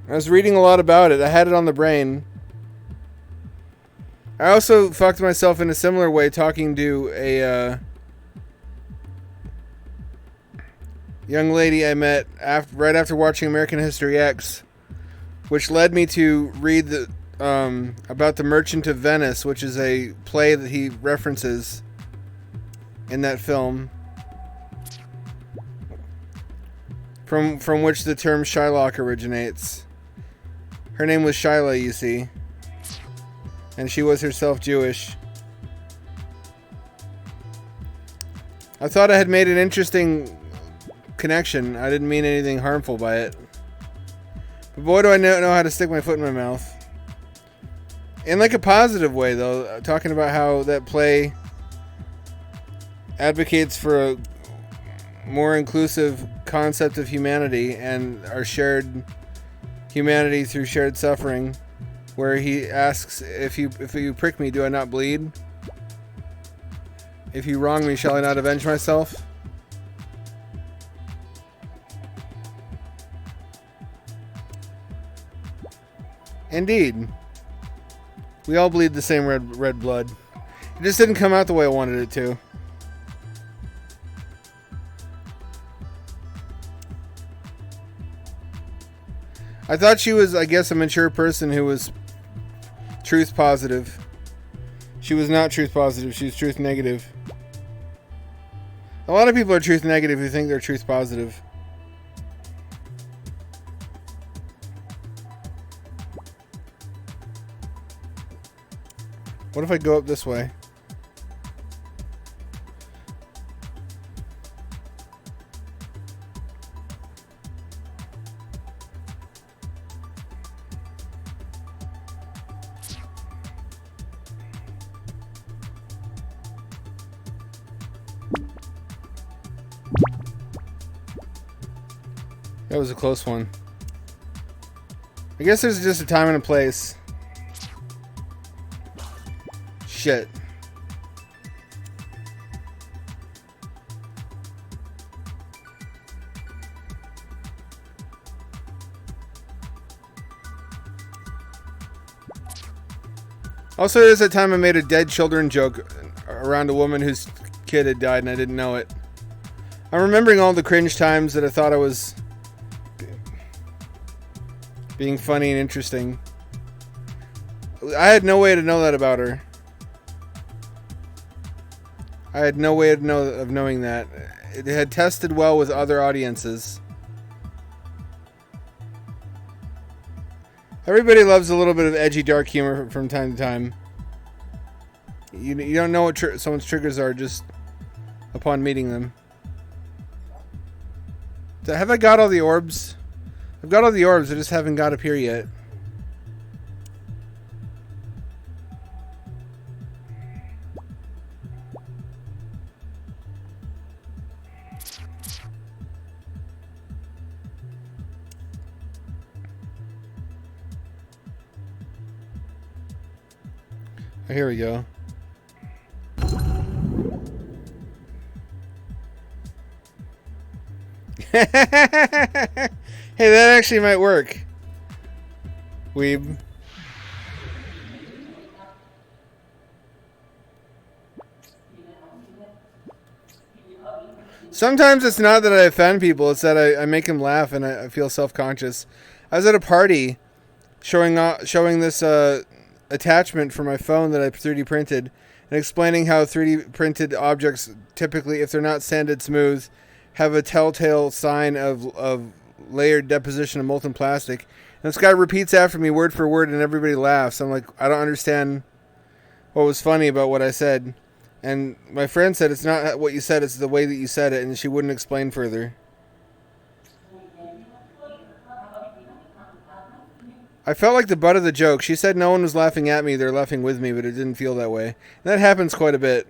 I was reading a lot about it. I had it on the brain. I also fucked myself in a similar way talking to a young lady I met right after watching American History X, which led me to read about the Merchant of Venice, which is a play that he references in that film, from which the term Shylock originates. Her name was Shyla, you see. And she was herself Jewish. I thought I had made an interesting connection. I didn't mean anything harmful by it. But boy, do I know how to stick my foot in my mouth. In like a positive way, though. Talking about how that play advocates for a more inclusive concept of humanity and our shared humanity through shared suffering. Where he asks, if you prick me, do I not bleed? If you wrong me, shall I not avenge myself? Indeed. We all bleed the same red blood. It just didn't come out the way I wanted it to. I thought she was, I guess, a mature person who was truth positive. She was not truth positive. She was truth negative. A lot of people are truth negative who think they're truth positive. What if I go up this way? That was a close one. I guess there's just a time and a place. Shit. Also, there's a time I made a dead children joke around a woman whose kid had died and I didn't know it. I'm remembering all the cringe times that I thought I was being funny and interesting. I had no way to know that about her. I had no way of knowing that. It had tested well with other audiences. Everybody loves a little bit of edgy, dark humor from time to time. You don't know what someone's triggers are just upon meeting them. Have I got all the orbs? I've got all the orbs, I just haven't got up here yet. Oh, here we go. Hey, that actually might work. Weeb. Sometimes it's not that I offend people, it's that I make them laugh and I feel self-conscious. I was at a party showing this attachment for my phone that I 3D printed and explaining how 3D printed objects typically, if they're not sanded smooth, have a telltale sign of layered deposition of molten plastic. And this guy repeats after me word for word and everybody laughs. I'm like, I don't understand what was funny about what I said. And my friend said, it's not what you said, it's the way that you said it, and she wouldn't explain further. I felt like the butt of the joke. She said no one was laughing at me, they're laughing with me, but it didn't feel that way. And that happens quite a bit.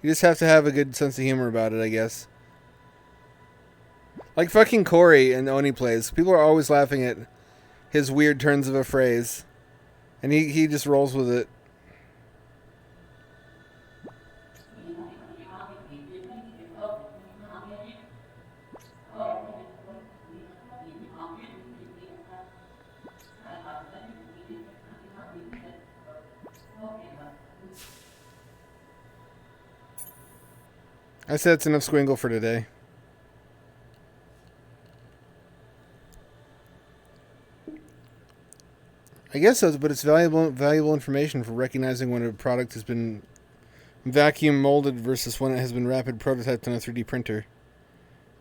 You just have to have a good sense of humor about it, I guess. Like fucking Corey in Oni Plays. People are always laughing at his weird turns of a phrase. And he just rolls with it. I said it's enough Squingle for today. I guess so, but it's valuable information for recognizing when a product has been vacuum molded versus when it has been rapid prototyped on a 3D printer.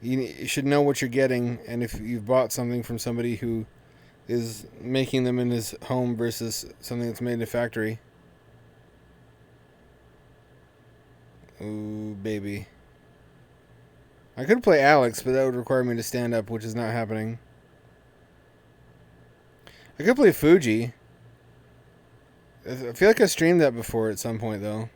You should know what you're getting, and if you've bought something from somebody who is making them in his home versus something that's made in a factory. Ooh, baby. I could play Alex, but that would require me to stand up, which is not happening. I could play Fuji. I feel like I streamed that before at some point, though.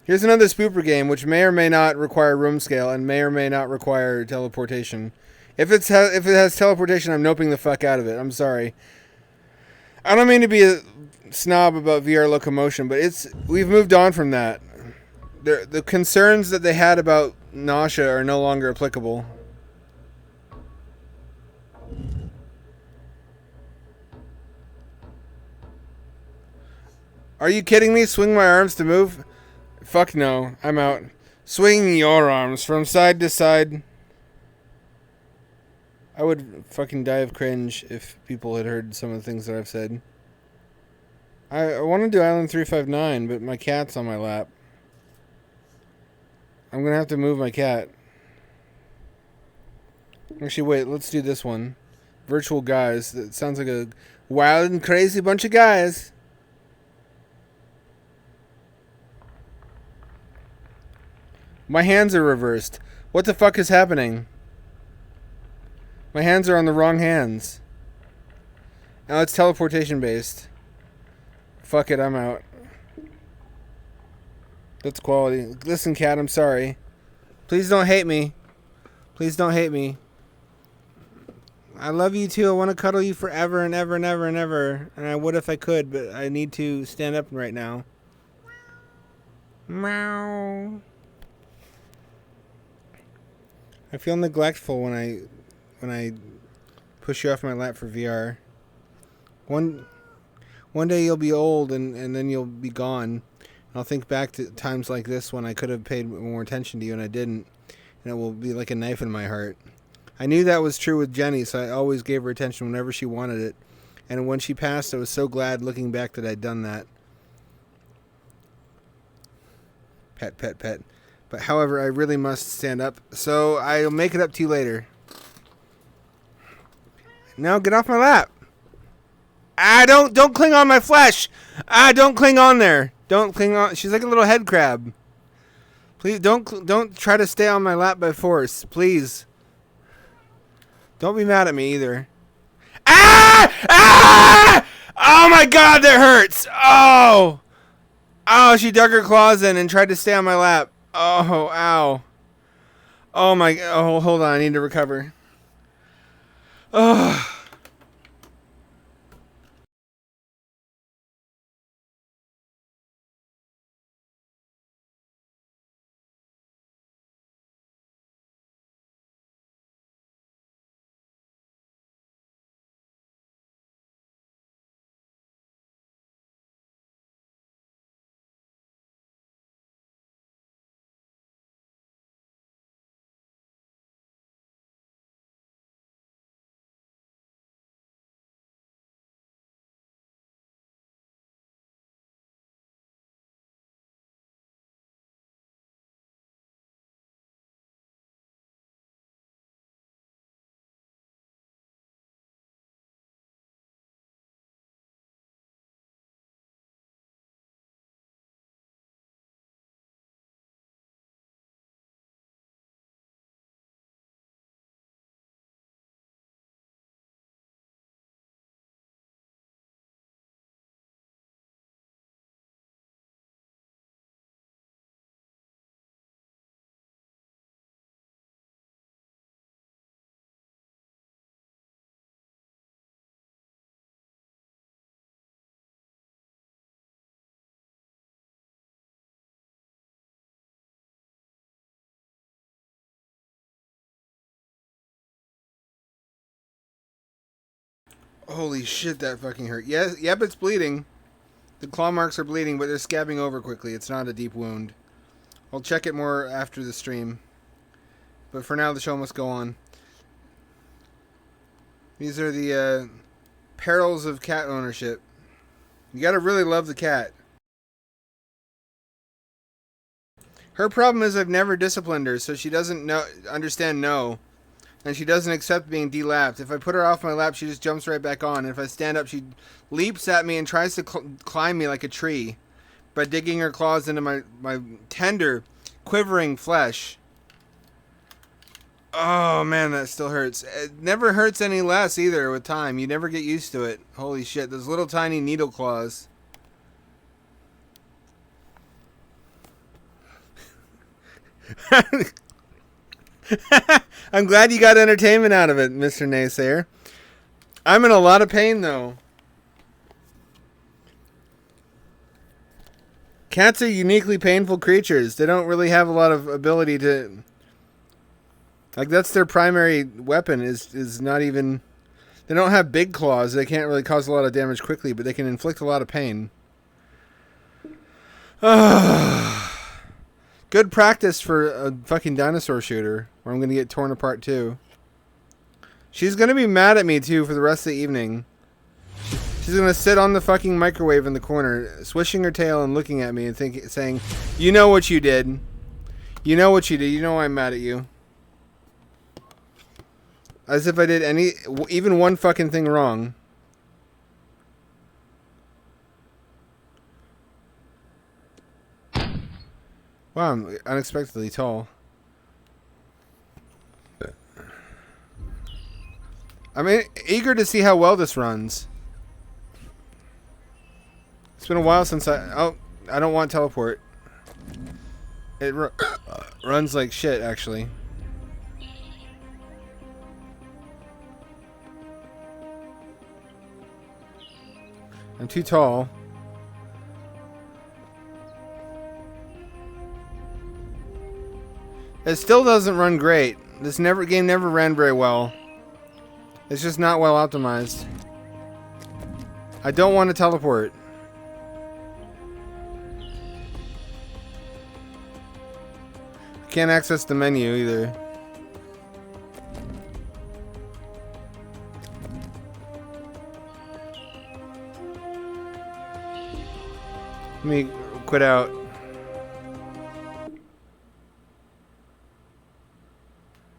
Here's another spooper game, which may or may not require room scale and may or may not require teleportation. If it has teleportation, I'm noping the fuck out of it. I'm sorry. I don't mean to be a snob about VR locomotion, but we've moved on from that. The concerns that they had about nausea are no longer applicable. Are you kidding me? Swing my arms to move? Fuck no. I'm out. Swing your arms from side to side. I would fucking die of cringe if people had heard some of the things that I've said. I want to do Island 359, but my cat's on my lap. I'm going to have to move my cat. Actually, wait. Let's do this one. Virtual guys. That sounds like a wild and crazy bunch of guys. My hands are reversed. What the fuck is happening? My hands are on the wrong hands. Now it's teleportation based. Fuck it, I'm out. That's quality. Listen, cat, I'm sorry. Please don't hate me. Please don't hate me. I love you too. I want to cuddle you forever and ever and ever and ever. And I would if I could, but I need to stand up right now. Meow. I feel neglectful when I push you off my lap for VR. One day you'll be old and then you'll be gone. And I'll think back to times like this when I could have paid more attention to you and I didn't. And it will be like a knife in my heart. I knew that was true with Jenny, so I always gave her attention whenever she wanted it. And when she passed, I was so glad looking back that I'd done that. Pet, pet, pet. But however, I really must stand up, so I'll make it up to you later. No, get off my lap. Don't cling on my flesh. Don't cling on there. Don't cling on. She's like a little head crab. Please don't try to stay on my lap by force, please. Don't be mad at me either. Oh my God, that hurts. Oh, she dug her claws in and tried to stay on my lap. Oh, ow. Oh my, hold on, I need to recover. Oh. Holy shit, that fucking hurt. Yes, yep, it's bleeding. The claw marks are bleeding, but they're scabbing over quickly. It's not a deep wound. I'll check it more after the stream. But for now, the show must go on. These are the perils of cat ownership. You gotta really love the cat. Her problem is I've never disciplined her, so she doesn't understand no. And she doesn't accept being delapped. If I put her off my lap, she just jumps right back on. And if I stand up, she leaps at me and tries to climb me like a tree by digging her claws into my tender, quivering flesh. Oh, man, that still hurts. It never hurts any less either with time. You never get used to it. Holy shit, those little tiny needle claws. I'm glad you got entertainment out of it, Mr. Naysayer. I'm in a lot of pain, though. Cats are uniquely painful creatures. They don't really have a lot of ability to... Like, that's their primary weapon, is not even... They don't have big claws. They can't really cause a lot of damage quickly, but they can inflict a lot of pain. Good practice for a fucking dinosaur shooter, where I'm going to get torn apart, too. She's going to be mad at me, too, for the rest of the evening. She's going to sit on the fucking microwave in the corner, swishing her tail and looking at me and saying, "You know what you did. You know what you did. You know I'm mad at you." As if I did even one fucking thing wrong. Wow, I'm unexpectedly tall. I'm eager to see how well this runs. It's been a while since I don't want teleport. It runs like shit, actually. I'm too tall. It still doesn't run great. This game never ran very well. It's just not well optimized. I don't want to teleport. I can't access the menu either. Let me quit out.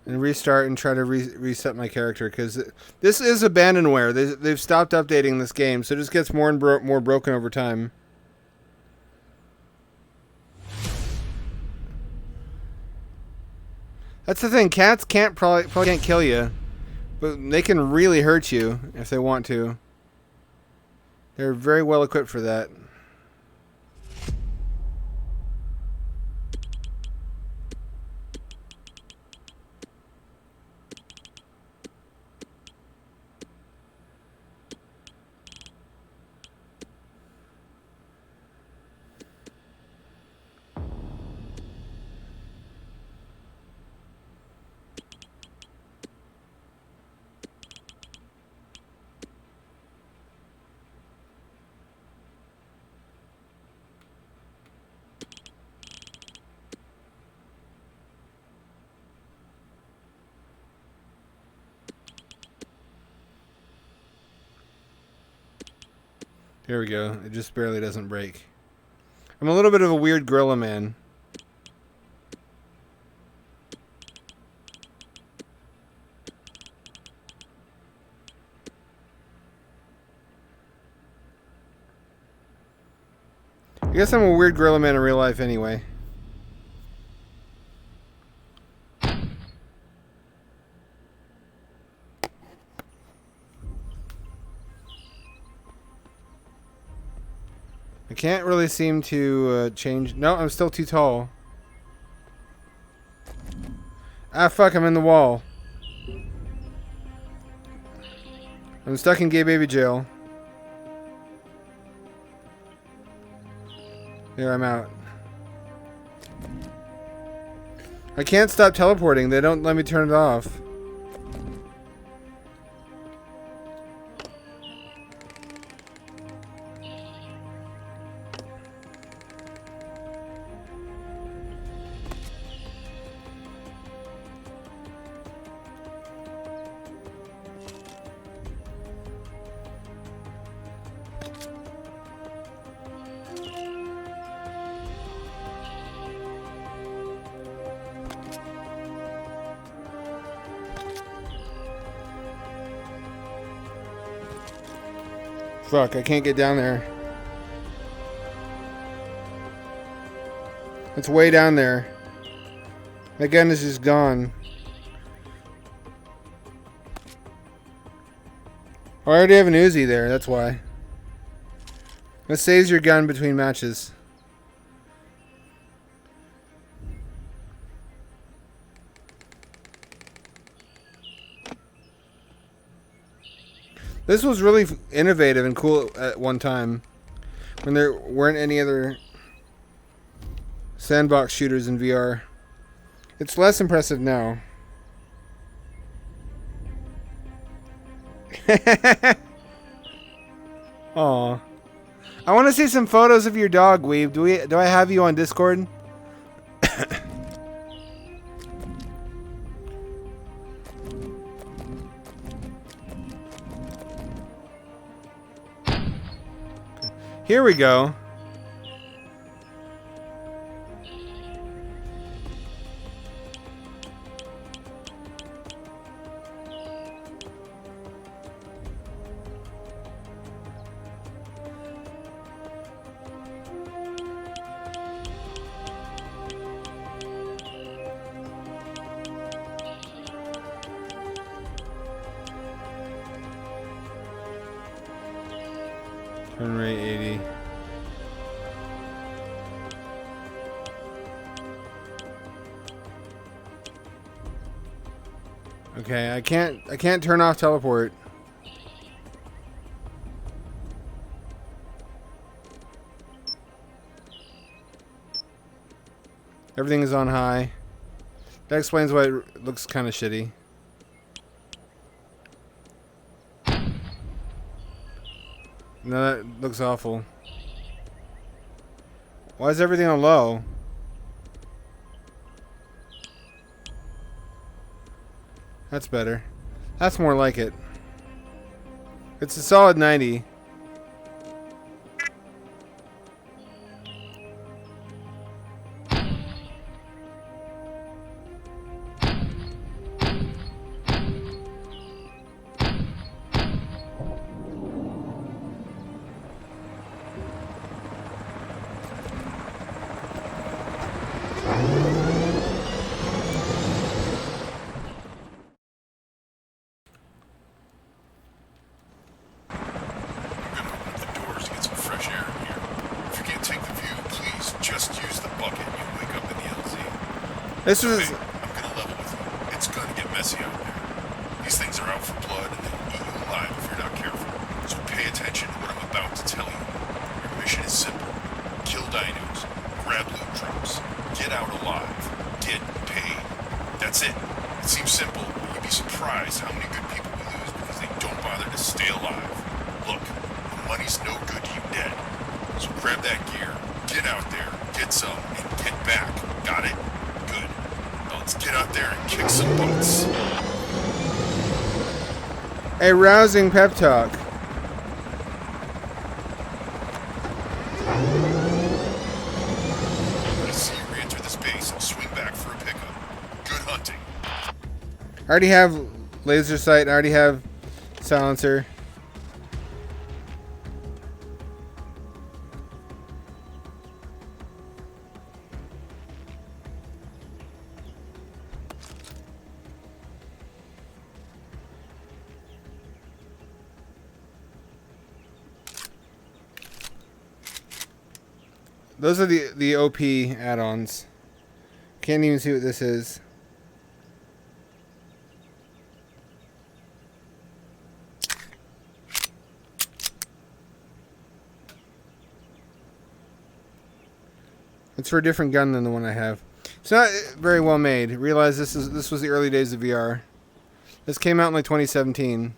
And restart and try to reset my character, because this is abandonware. They've stopped updating this game, so it just gets more and more broken over time. That's the thing. Cats probably can't kill you, but they can really hurt you if they want to. They're very well equipped for that. Here we go. It just barely doesn't break. I'm a little bit of a weird gorilla man. I guess I'm a weird gorilla man in real life anyway. I can't really seem to change. No, I'm still too tall. Ah, fuck, I'm in the wall. I'm stuck in gay baby jail. Here, I'm out. I can't stop teleporting. They don't let me turn it off. Fuck, I can't get down there. It's way down there. My gun is just gone. Oh, I already have an Uzi there, that's why. That saves your gun between matches. This was really innovative and cool at one time, when there weren't any other sandbox shooters in VR. It's less impressive now. Aw. I want to see some photos of your dog, Weeb. Do I have you on Discord? Here we go. Turn rate 80. Okay, I can't turn off teleport. Everything is on high. That explains why it looks kind of shitty. No, that looks awful. Why is everything on low? That's better. That's more like it. It's a solid 90. This is. I'm gonna level with you. It's gonna get messy out there. These things are out for blood and they'll eat you alive if you're not careful. So pay attention to what I'm about to tell you. Your mission is simple. Kill dinos. Grab loot drops. Get out alive. Get paid. That's it. It seems simple, but you'd be surprised how many good people we lose because they don't bother to stay alive. Look, the money's no good to you dead. So grab that gear, get out there, get some, and get back. Got it? Good. Now let's get out there and kick some butts. A rousing pep talk. When I see you re-enter this base, I'll swing back for a pickup. Good hunting. I already have laser sight. I already have silencer. Those are the OP add-ons. Can't even see what this is. It's for a different gun than the one I have. It's not very well made. Realize this was the early days of VR. This came out in like 2017.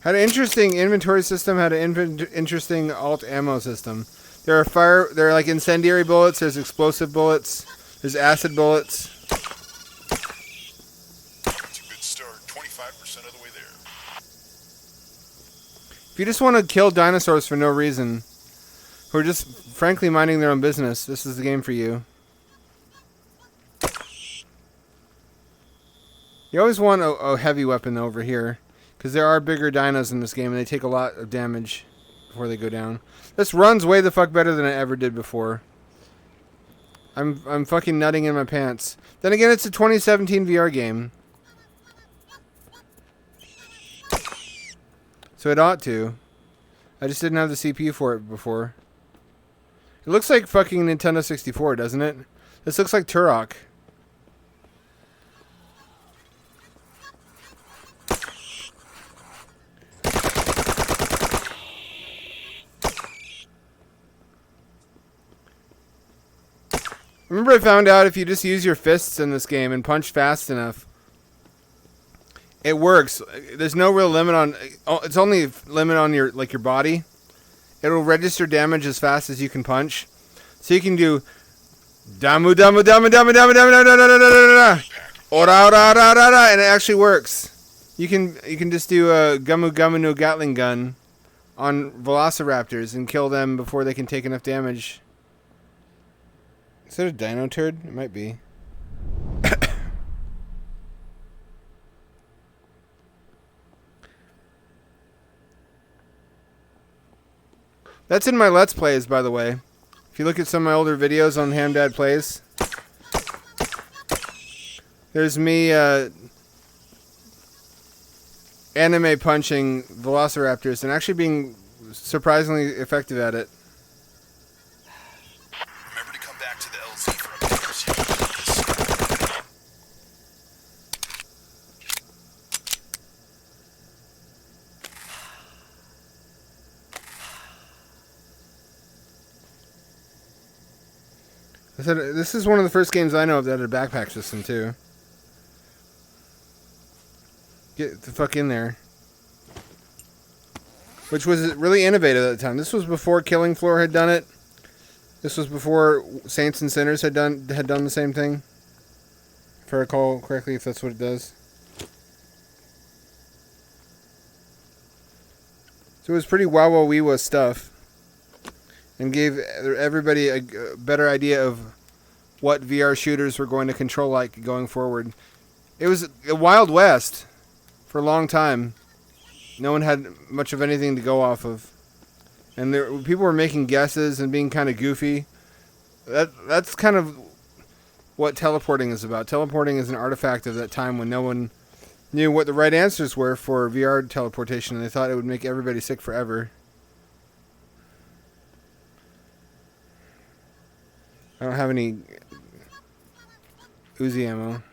Had an interesting inventory system. Had an interesting alt ammo system. There are like incendiary bullets. There's explosive bullets. There's acid bullets. 25% of the way there. If you just want to kill dinosaurs for no reason, who are just frankly minding their own business, this is the game for you. You always want a heavy weapon over here, because there are bigger dinos in this game, and they take a lot of damage before they go down. This runs way the fuck better than I ever did before. I'm fucking nutting in my pants. Then again, it's a 2017 VR game. So it ought to. I just didn't have the CPU for it before. It looks like fucking Nintendo 64, doesn't it? This looks like Turok. Remember, I found out if you just use your fists in this game and punch fast enough, it works. There's no real limit on. It's only a limit on your body. It'll register damage as fast as you can punch, so you can do damu damu damu damu damu damu damu ora ora ora ora, and it actually works. You can just do a gumu gumu no Gatling gun on velociraptors and kill them before they can take enough damage. Is that a dino turd? It might be. That's in my Let's Plays, by the way. If you look at some of my older videos on Hamdad Plays, there's me anime punching velociraptors and actually being surprisingly effective at it. Remember to come back to the LZ for updates. I said, this is one of the first games I know of that had a backpack system, too. Get the fuck in there. Which was really innovative at the time. This was before Killing Floor had done it. This was before Saints and Sinners had done the same thing. If I recall correctly, if that's what it does. So it was pretty wow-wow-wee-wah stuff. And gave everybody a better idea of what VR shooters were going to control like going forward. It was a Wild West for a long time. No one had much of anything to go off of. And people were making guesses and being kind of goofy. That's kind of what teleporting is about. Teleporting is an artifact of that time when no one knew what the right answers were for VR teleportation, and they thought it would make everybody sick forever. I don't have any Uzi ammo.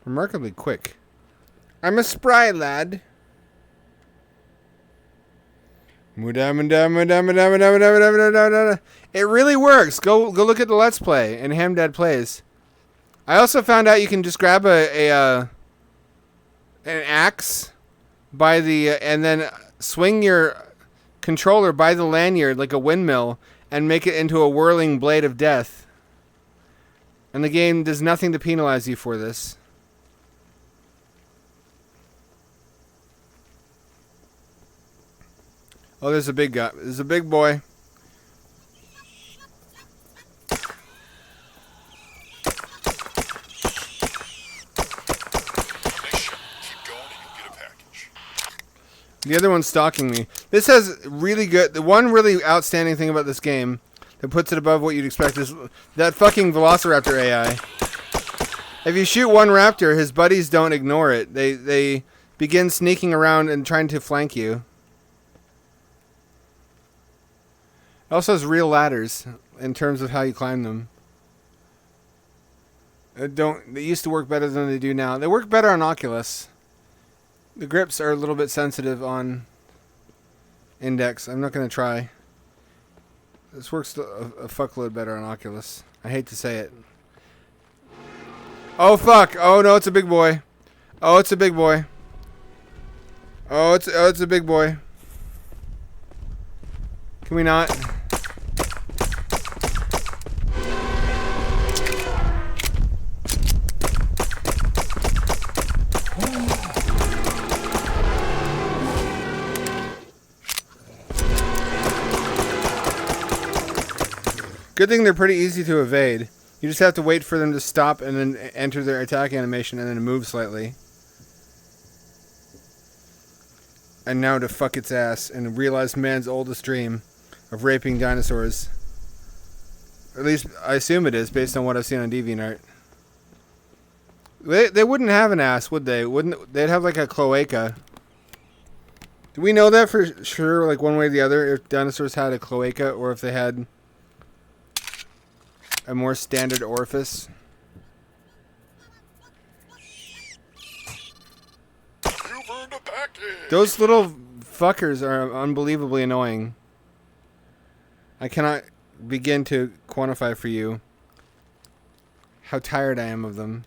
Remarkably quick. I'm a spry lad. It really works. Go look at the Let's Play and Hamdad Plays. I also found out you can just grab an axe by the and then swing your controller by the lanyard like a windmill and make it into a whirling blade of death. And the game does nothing to penalize you for this. Oh, there's a big guy. There's a big boy. The other one's stalking me. This has really good... The one really outstanding thing about this game that puts it above what you'd expect is that fucking Velociraptor AI. If you shoot one raptor, his buddies don't ignore it. They begin sneaking around and trying to flank you. It also has real ladders in terms of how you climb them. They used to work better than they do now. They work better on Oculus. The grips are a little bit sensitive on Index. I'm not going to try. This works a fuckload better on Oculus. I hate to say it. Oh, fuck. Oh, no, it's a big boy. Oh, it's a big boy. Oh, it's a big boy. Can we not? Good thing they're pretty easy to evade. You just have to wait for them to stop and then enter their attack animation and then move slightly. And now to fuck its ass and realize man's oldest dream of raping dinosaurs. Or at least I assume it is based on what I've seen on DeviantArt. They wouldn't have an ass, would they? They'd have like a cloaca. Do we know that for sure, like one way or the other, if dinosaurs had a cloaca or if they had a more standard orifice? You've earned a package. Those little fuckers are unbelievably annoying. I cannot begin to quantify for you how tired I am of them.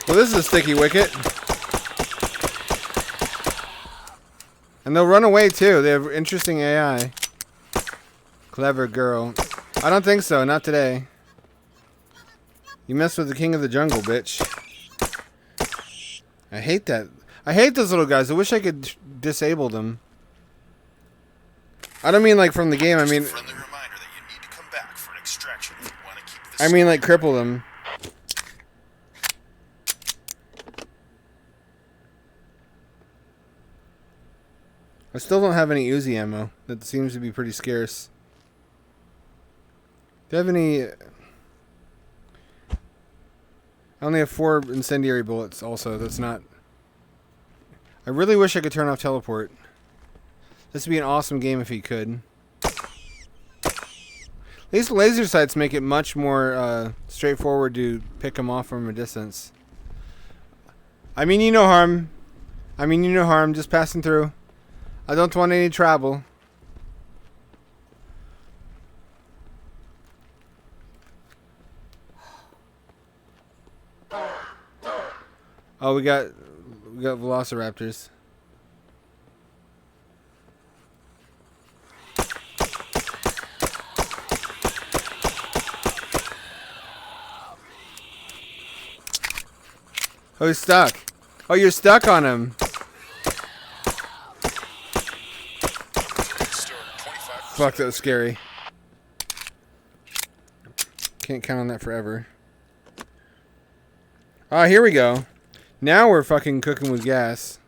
Well, this is a sticky wicket. And they'll run away too. They have interesting AI. Clever girl. I don't think so. Not today. You mess with the king of the jungle, bitch. I hate that. I hate those little guys. I wish I could disable them. I don't mean like from the game. I mean, Friendly reminder that you need to come back for an extraction if you want to keep this. I mean like cripple them. I still don't have any Uzi ammo. That seems to be pretty scarce. Do you have any... I only have 4 incendiary bullets also. That's not... I really wish I could turn off teleport. This would be an awesome game if you could. At least laser sights make it much more straightforward to pick them off from a distance. I mean you no harm. Just passing through. I don't want any trouble. Oh, we got velociraptors. Oh, he's stuck. Oh, you're stuck on him. Fuck, that was scary. Can't count on that forever. Ah, here we go. Now we're fucking cooking with gas.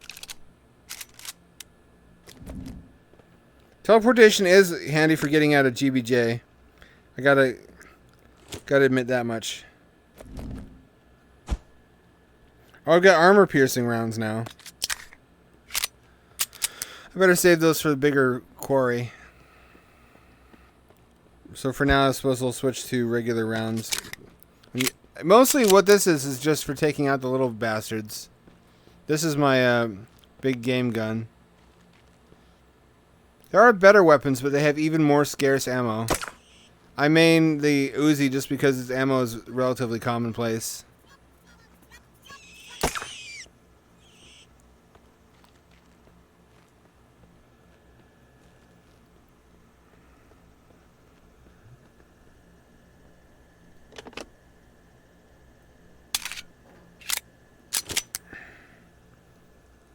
Teleportation is handy for getting out of GBJ. I gotta admit that much. Oh, I've got armor piercing rounds now. I better save those for the bigger quarry. So for now, I suppose we'll switch to regular rounds. Mostly what this is just for taking out the little bastards. This is my big game gun. There are better weapons, but they have even more scarce ammo. I main the Uzi just because its ammo is relatively commonplace.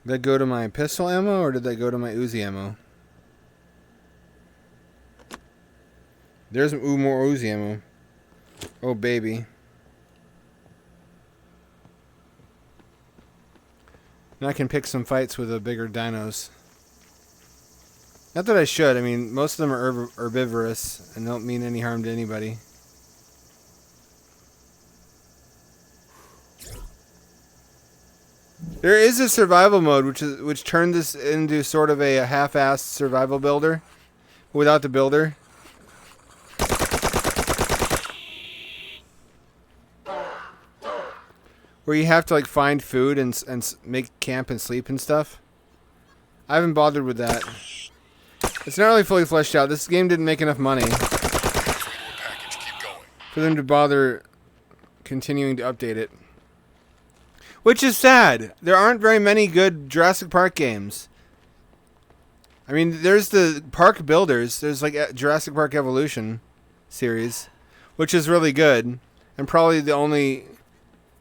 Did that go to my pistol ammo or did that go to my Uzi ammo? There's more Uzi ammo. Oh, baby. Now I can pick some fights with the bigger dinos. Not that I should. I mean, most of them are herbivorous and don't mean any harm to anybody. There is a survival mode which turned this into sort of a half-assed survival builder without the builder. Where you have to like find food and make camp and sleep and stuff. I haven't bothered with that. It's not really fully fleshed out. This game didn't make enough money for them to bother continuing to update it. Which is sad. There aren't very many good Jurassic Park games. I mean, there's the Park Builders. There's like Jurassic Park Evolution series, which is really good and probably the only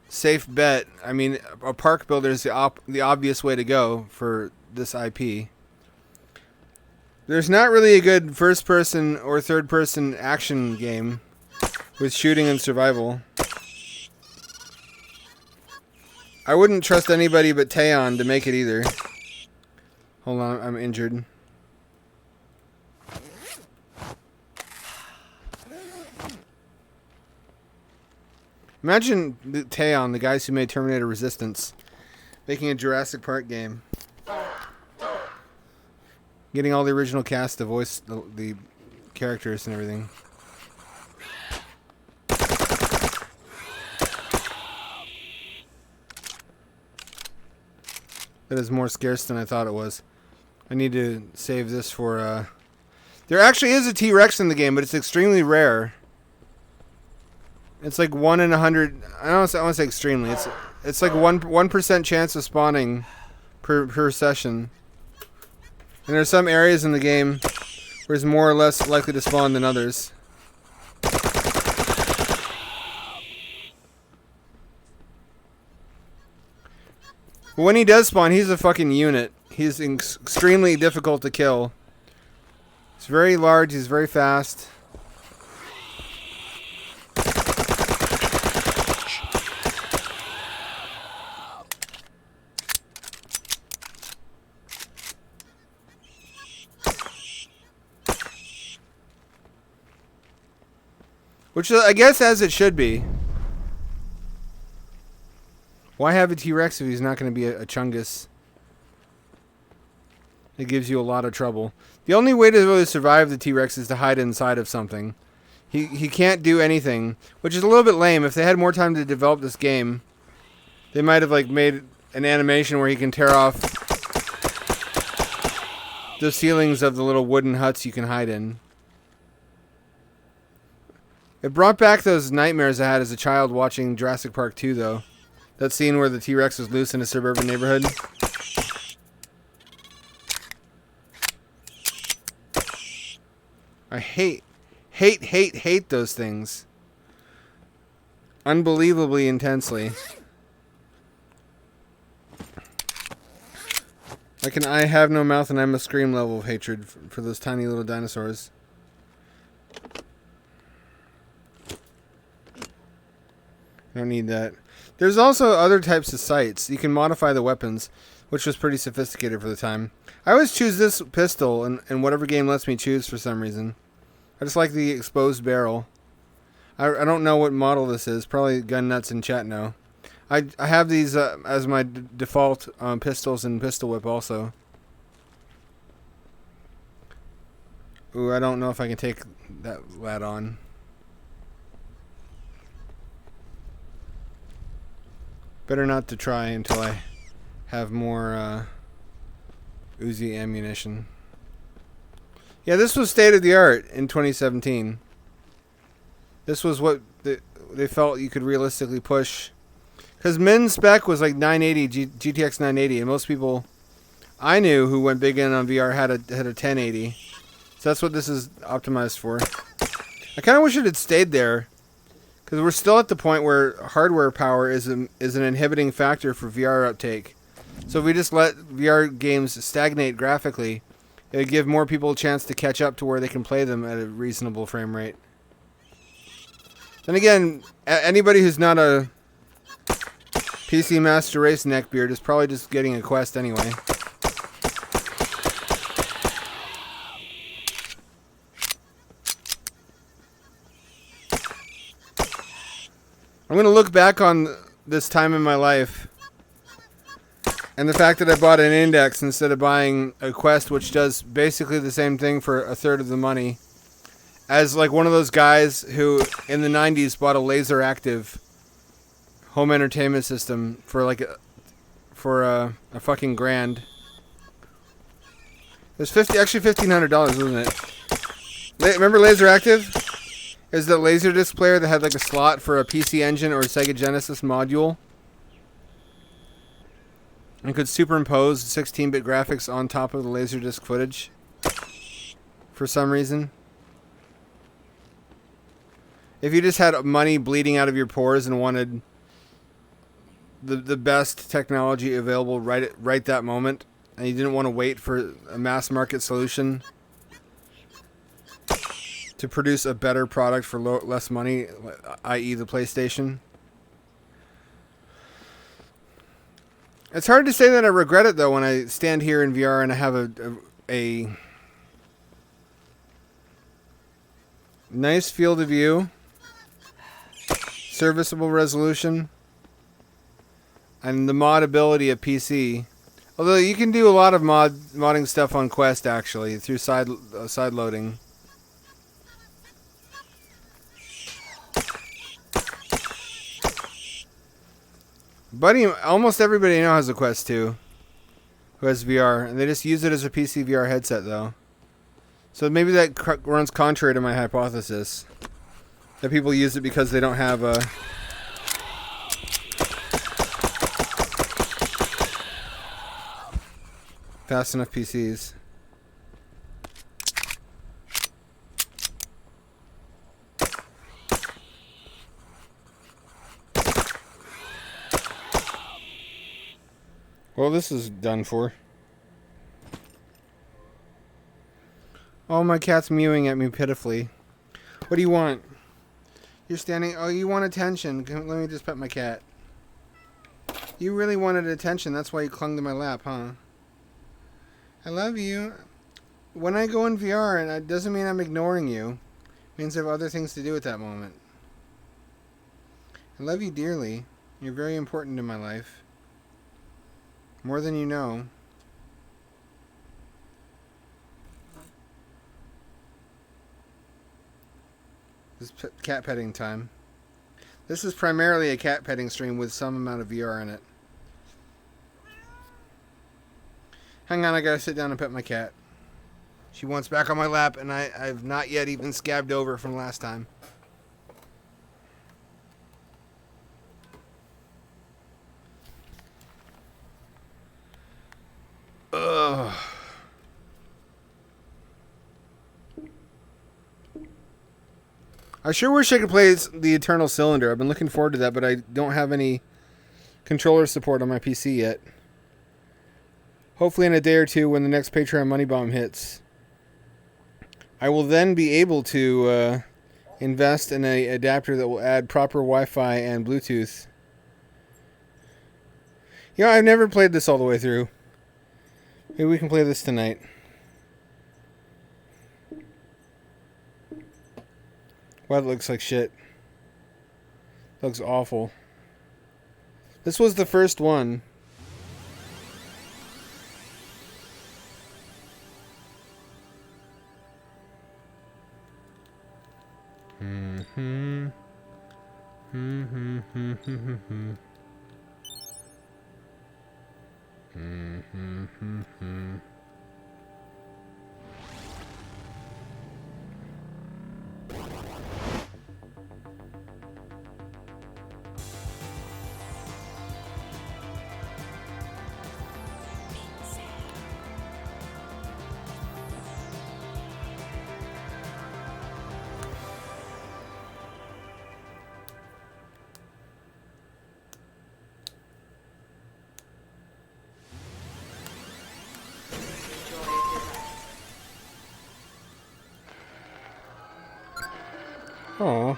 safe bet. I mean, a park builder is the obvious way to go for this IP. There's not really a good first-person or third-person action game with shooting and survival. I wouldn't trust anybody but Dagon to make it either. Hold on, I'm injured. Imagine Dagon, the guys who made Terminator Resistance, making a Jurassic Park game. Getting all the original cast to voice the characters and everything. That is more scarce than I thought it was. I need to save this for... There actually is a T-Rex in the game, but it's extremely rare. It's like 1 in 100... I don't want to say extremely. It's like 1% chance of spawning per session. And there's some areas in the game where it's more or less likely to spawn than others. But when he does spawn, he's a fucking unit. He's extremely difficult to kill. He's very large, he's very fast. Which I guess as it should be. Why have a T-Rex if he's not going to be a Chungus? It gives you a lot of trouble. The only way to really survive the T-Rex is to hide inside of something. He can't do anything, which is a little bit lame. If they had more time to develop this game, they might have like made an animation where he can tear off the ceilings of the little wooden huts you can hide in. It brought back those nightmares I had as a child watching Jurassic Park 2, though. That scene where the T-Rex was loose in a suburban neighborhood. I hate those things. Unbelievably intensely. I have no mouth and I'm a scream level of hatred for those tiny little dinosaurs. I don't need that. There's also other types of sights. You can modify the weapons, which was pretty sophisticated for the time. I always choose this pistol in whatever game lets me choose for some reason. I just like the exposed barrel. I don't know what model this is. Probably gun nuts in chat know. I have these as my default pistols and pistol whip also. Ooh, I don't know if I can take that lad on. Better not to try until I have more Uzi ammunition. Yeah, this was state of the art in 2017. This was what they felt you could realistically push. Because min spec was like 980, GTX 980, and most people I knew who went big in on VR had a 1080. So that's what this is optimized for. I kind of wish it had stayed there. Because we're still at the point where hardware power is an inhibiting factor for VR uptake. So if we just let VR games stagnate graphically, it would give more people a chance to catch up to where they can play them at a reasonable frame rate. Then again, anybody who's not a PC Master Race neckbeard is probably just getting a Quest anyway. I'm going to look back on this time in my life and the fact that I bought an Index instead of buying a Quest, which does basically the same thing for a third of the money, as like one of those guys who in the 90s bought a laser active home entertainment system for like a fucking grand. It was $1,500, wasn't it? Remember Laser Active? Is the Laserdisc player that had like a slot for a PC Engine or a Sega Genesis module. and could superimpose 16-bit graphics on top of the Laserdisc footage for some reason. If you just had money bleeding out of your pores and wanted the best technology available right that moment, and you didn't want to wait for a mass market solution to produce a better product for less money, i.e. the PlayStation. It's hard to say that I regret it, though, when I stand here in VR and I have a nice field of view, serviceable resolution, and the modability of PC. Although you can do a lot of modding stuff on Quest, actually, through side loading. Buddy, almost everybody I know has a Quest 2 who has VR, and they just use it as a PC VR headset, though. So maybe that runs contrary to my hypothesis that people use it because they don't have fast enough PCs. Well, this is done for. Oh, my cat's mewing at me pitifully. What do you want? You're standing... Oh, you want attention. Let me just pet my cat. You really wanted attention. That's why you clung to my lap, huh? I love you. When I go in VR, and it doesn't mean I'm ignoring you. It means I have other things to do at that moment. I love you dearly. You're very important in my life. More than you know. This is cat petting time. This is primarily a cat petting stream with some amount of VR in it. Hang on, I gotta sit down and pet my cat. She wants back on my lap, and I've not yet even scabbed over from last time. Ugh. I sure wish I could play the Eternal Cylinder. I've been looking forward to that, but I don't have any controller support on my PC yet. Hopefully in a day or two when the next Patreon Money Bomb hits, I will then be able to invest in an adapter that will add proper Wi-Fi and Bluetooth. You know, I've never played this all the way through. Maybe we can play this tonight. Wow, it looks like shit. It looks awful. This was the first one. Oh.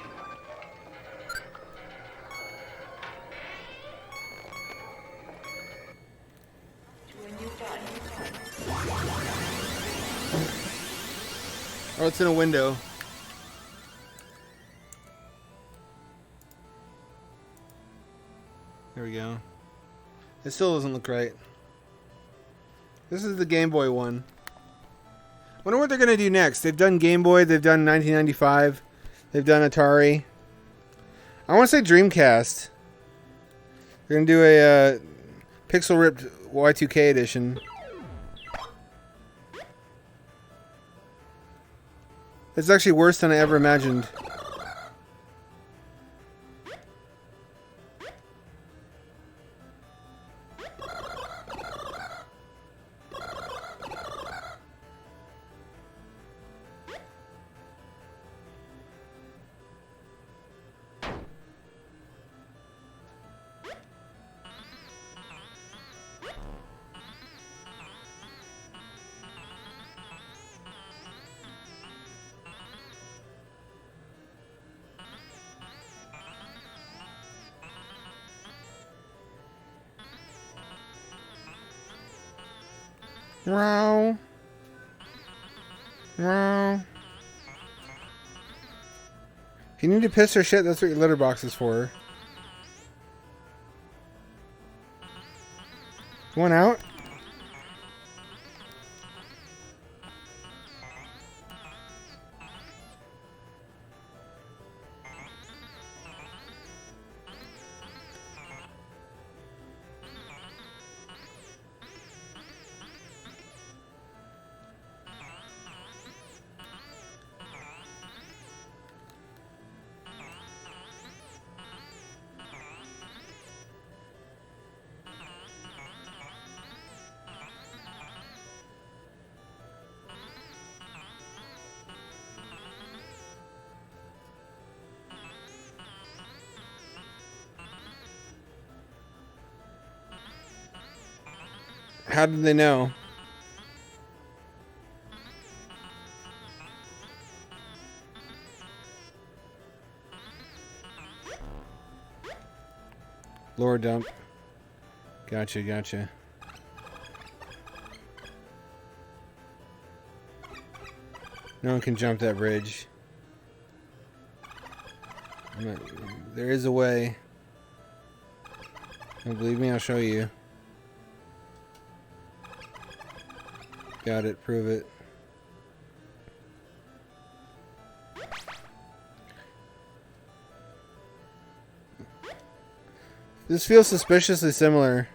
Oh, it's in a window. There we go. It still doesn't look right. This is the Game Boy one. Wonder what they're gonna do next. They've done Game Boy, they've done 1995, they've done Atari. I want to say Dreamcast. They're gonna do a pixel ripped Y2K edition. It's actually worse than I ever imagined. Meow. Meow. If you need to piss or shit, that's what your litter box is for. One out? How did they know? Lower dump. Gotcha, gotcha. No one can jump that bridge. There is a way. Don't believe me? I'll show you. Got it. Prove it. This feels suspiciously similar.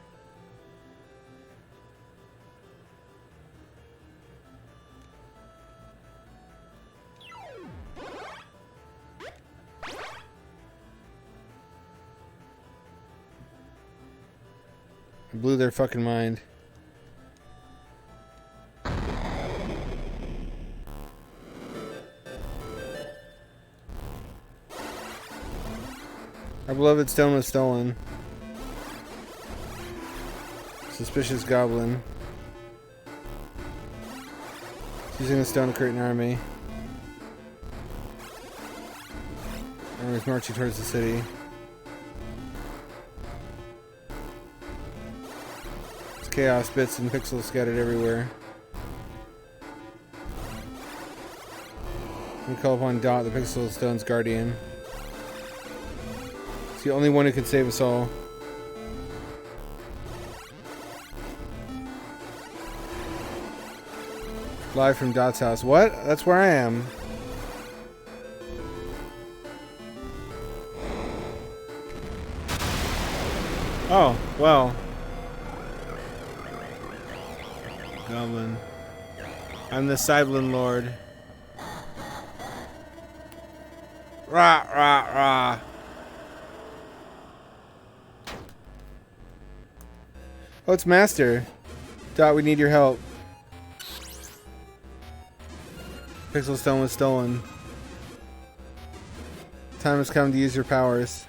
I blew their fucking mind. Our beloved stone was stolen. Suspicious goblin. He's using the stone to create an army. Army's marching towards the city. It's chaos, bits and pixels scattered everywhere. We call upon Dot, the Pixel Stone's guardian. It's the only one who can save us all. Live from Dot's house. What? That's where I am. Oh, well. Goblin. I'm the Cyblin Lord. Rah, rah, rah. Oh, it's Master. Dot, we need your help. Pixel Stone was stolen. Time has come to use your powers.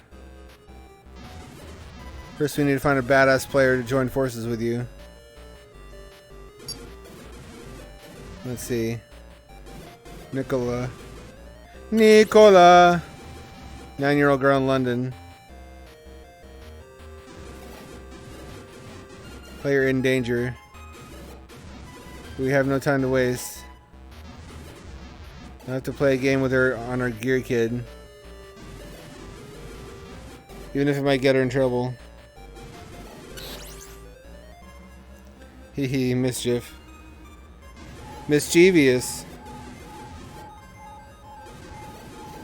First, we need to find a badass player to join forces with you. Let's see. Nicola. 9-year-old girl in London. Player in danger. We have no time to waste. I have to play a game with her on our gear kid. Even if it might get her in trouble. Hee hee, mischief. Mischievous.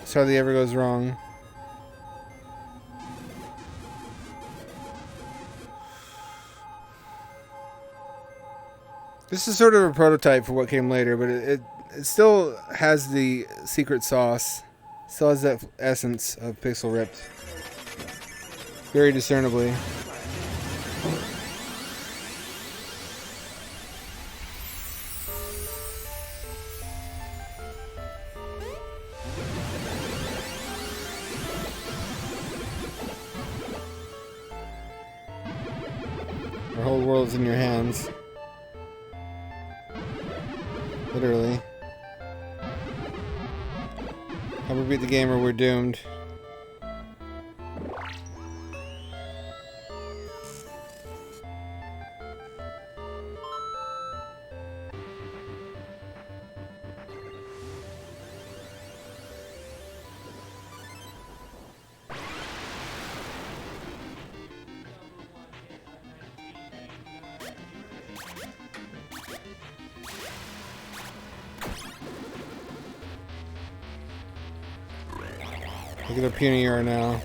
This hardly ever goes wrong. This is sort of a prototype for what came later, but it still has the secret sauce. Still has that essence of Pixel Ripped. Very discernibly. Our whole world is in your hands. Literally. Help we beat the game or we're doomed. Look at how puny you are now.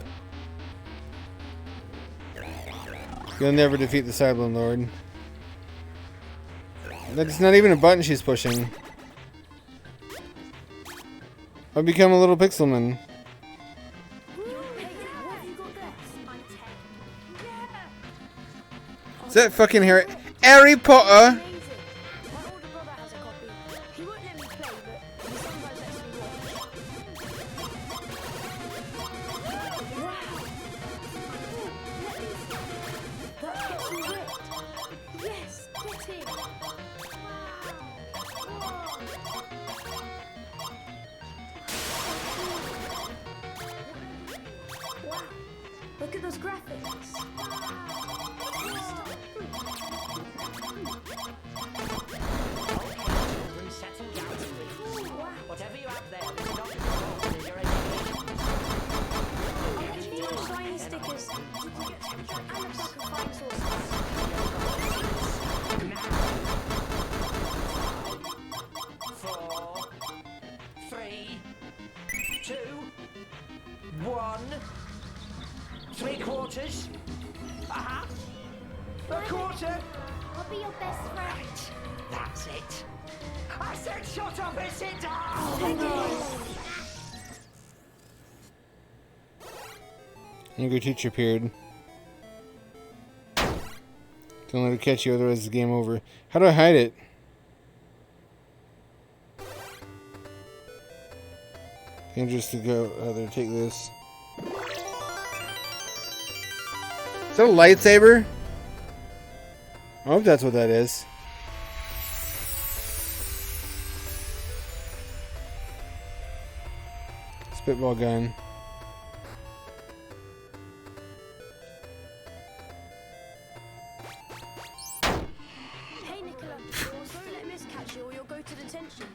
You'll never defeat the Cyberlin Lord. That's not even a button she's pushing. I've become a little pixelman. Is that fucking Harry Potter? Look at those graphics. Whatever you have there is not involved in your education. Shiny stickers. And a pack of fine sauces. 4, 3, 2, 1. 3/4. Aha. A quarter. I'll be your best friend. Right. That's it. I said shut up and sit down. Angry teacher appeared. Don't let it catch you, otherwise it's game over. How do I hide it? Dangerous to go. There, take this. Is that a lightsaber? I hope that's what that is. Spitball gun. Hey, Nicola. Don't let Miss catch you or you'll go to detention.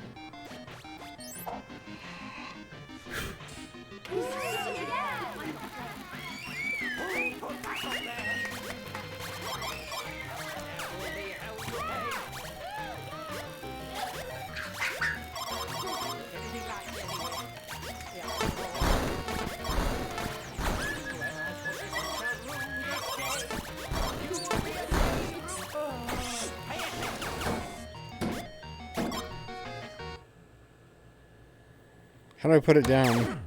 How do I put it down?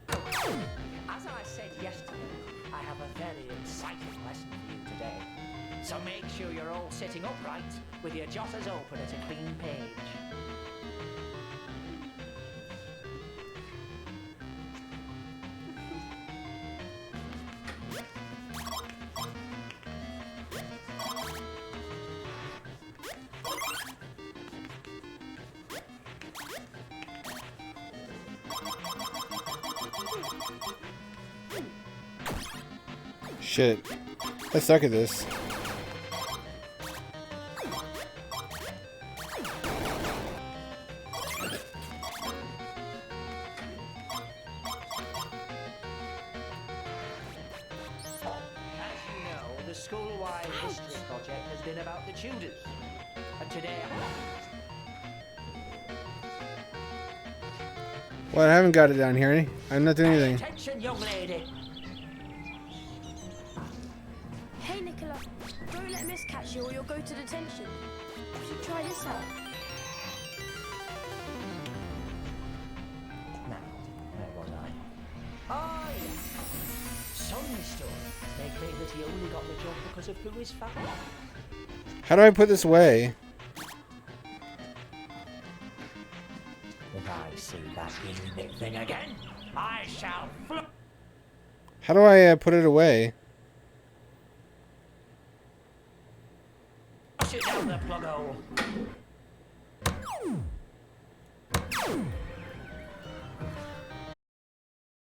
As I said yesterday, I have a very exciting lesson for you today. So make sure you're all sitting upright with your jotters open at a clean page. Shit. I suck at this. The school-wide history project has been about the Tudors. And today... Well, I haven't got it down here. I'm not doing anything. Attention, young lady! Hey, Nicola. Don't let Miss catch you or you'll go to detention. You should try this out. Now, where was I? Oh, yes. Sonny's story. They claim that he only got the job because of who his father was. How do I put this away? If I see that little thing again, I shall flip. How do I put it away? Push it down the plug hole.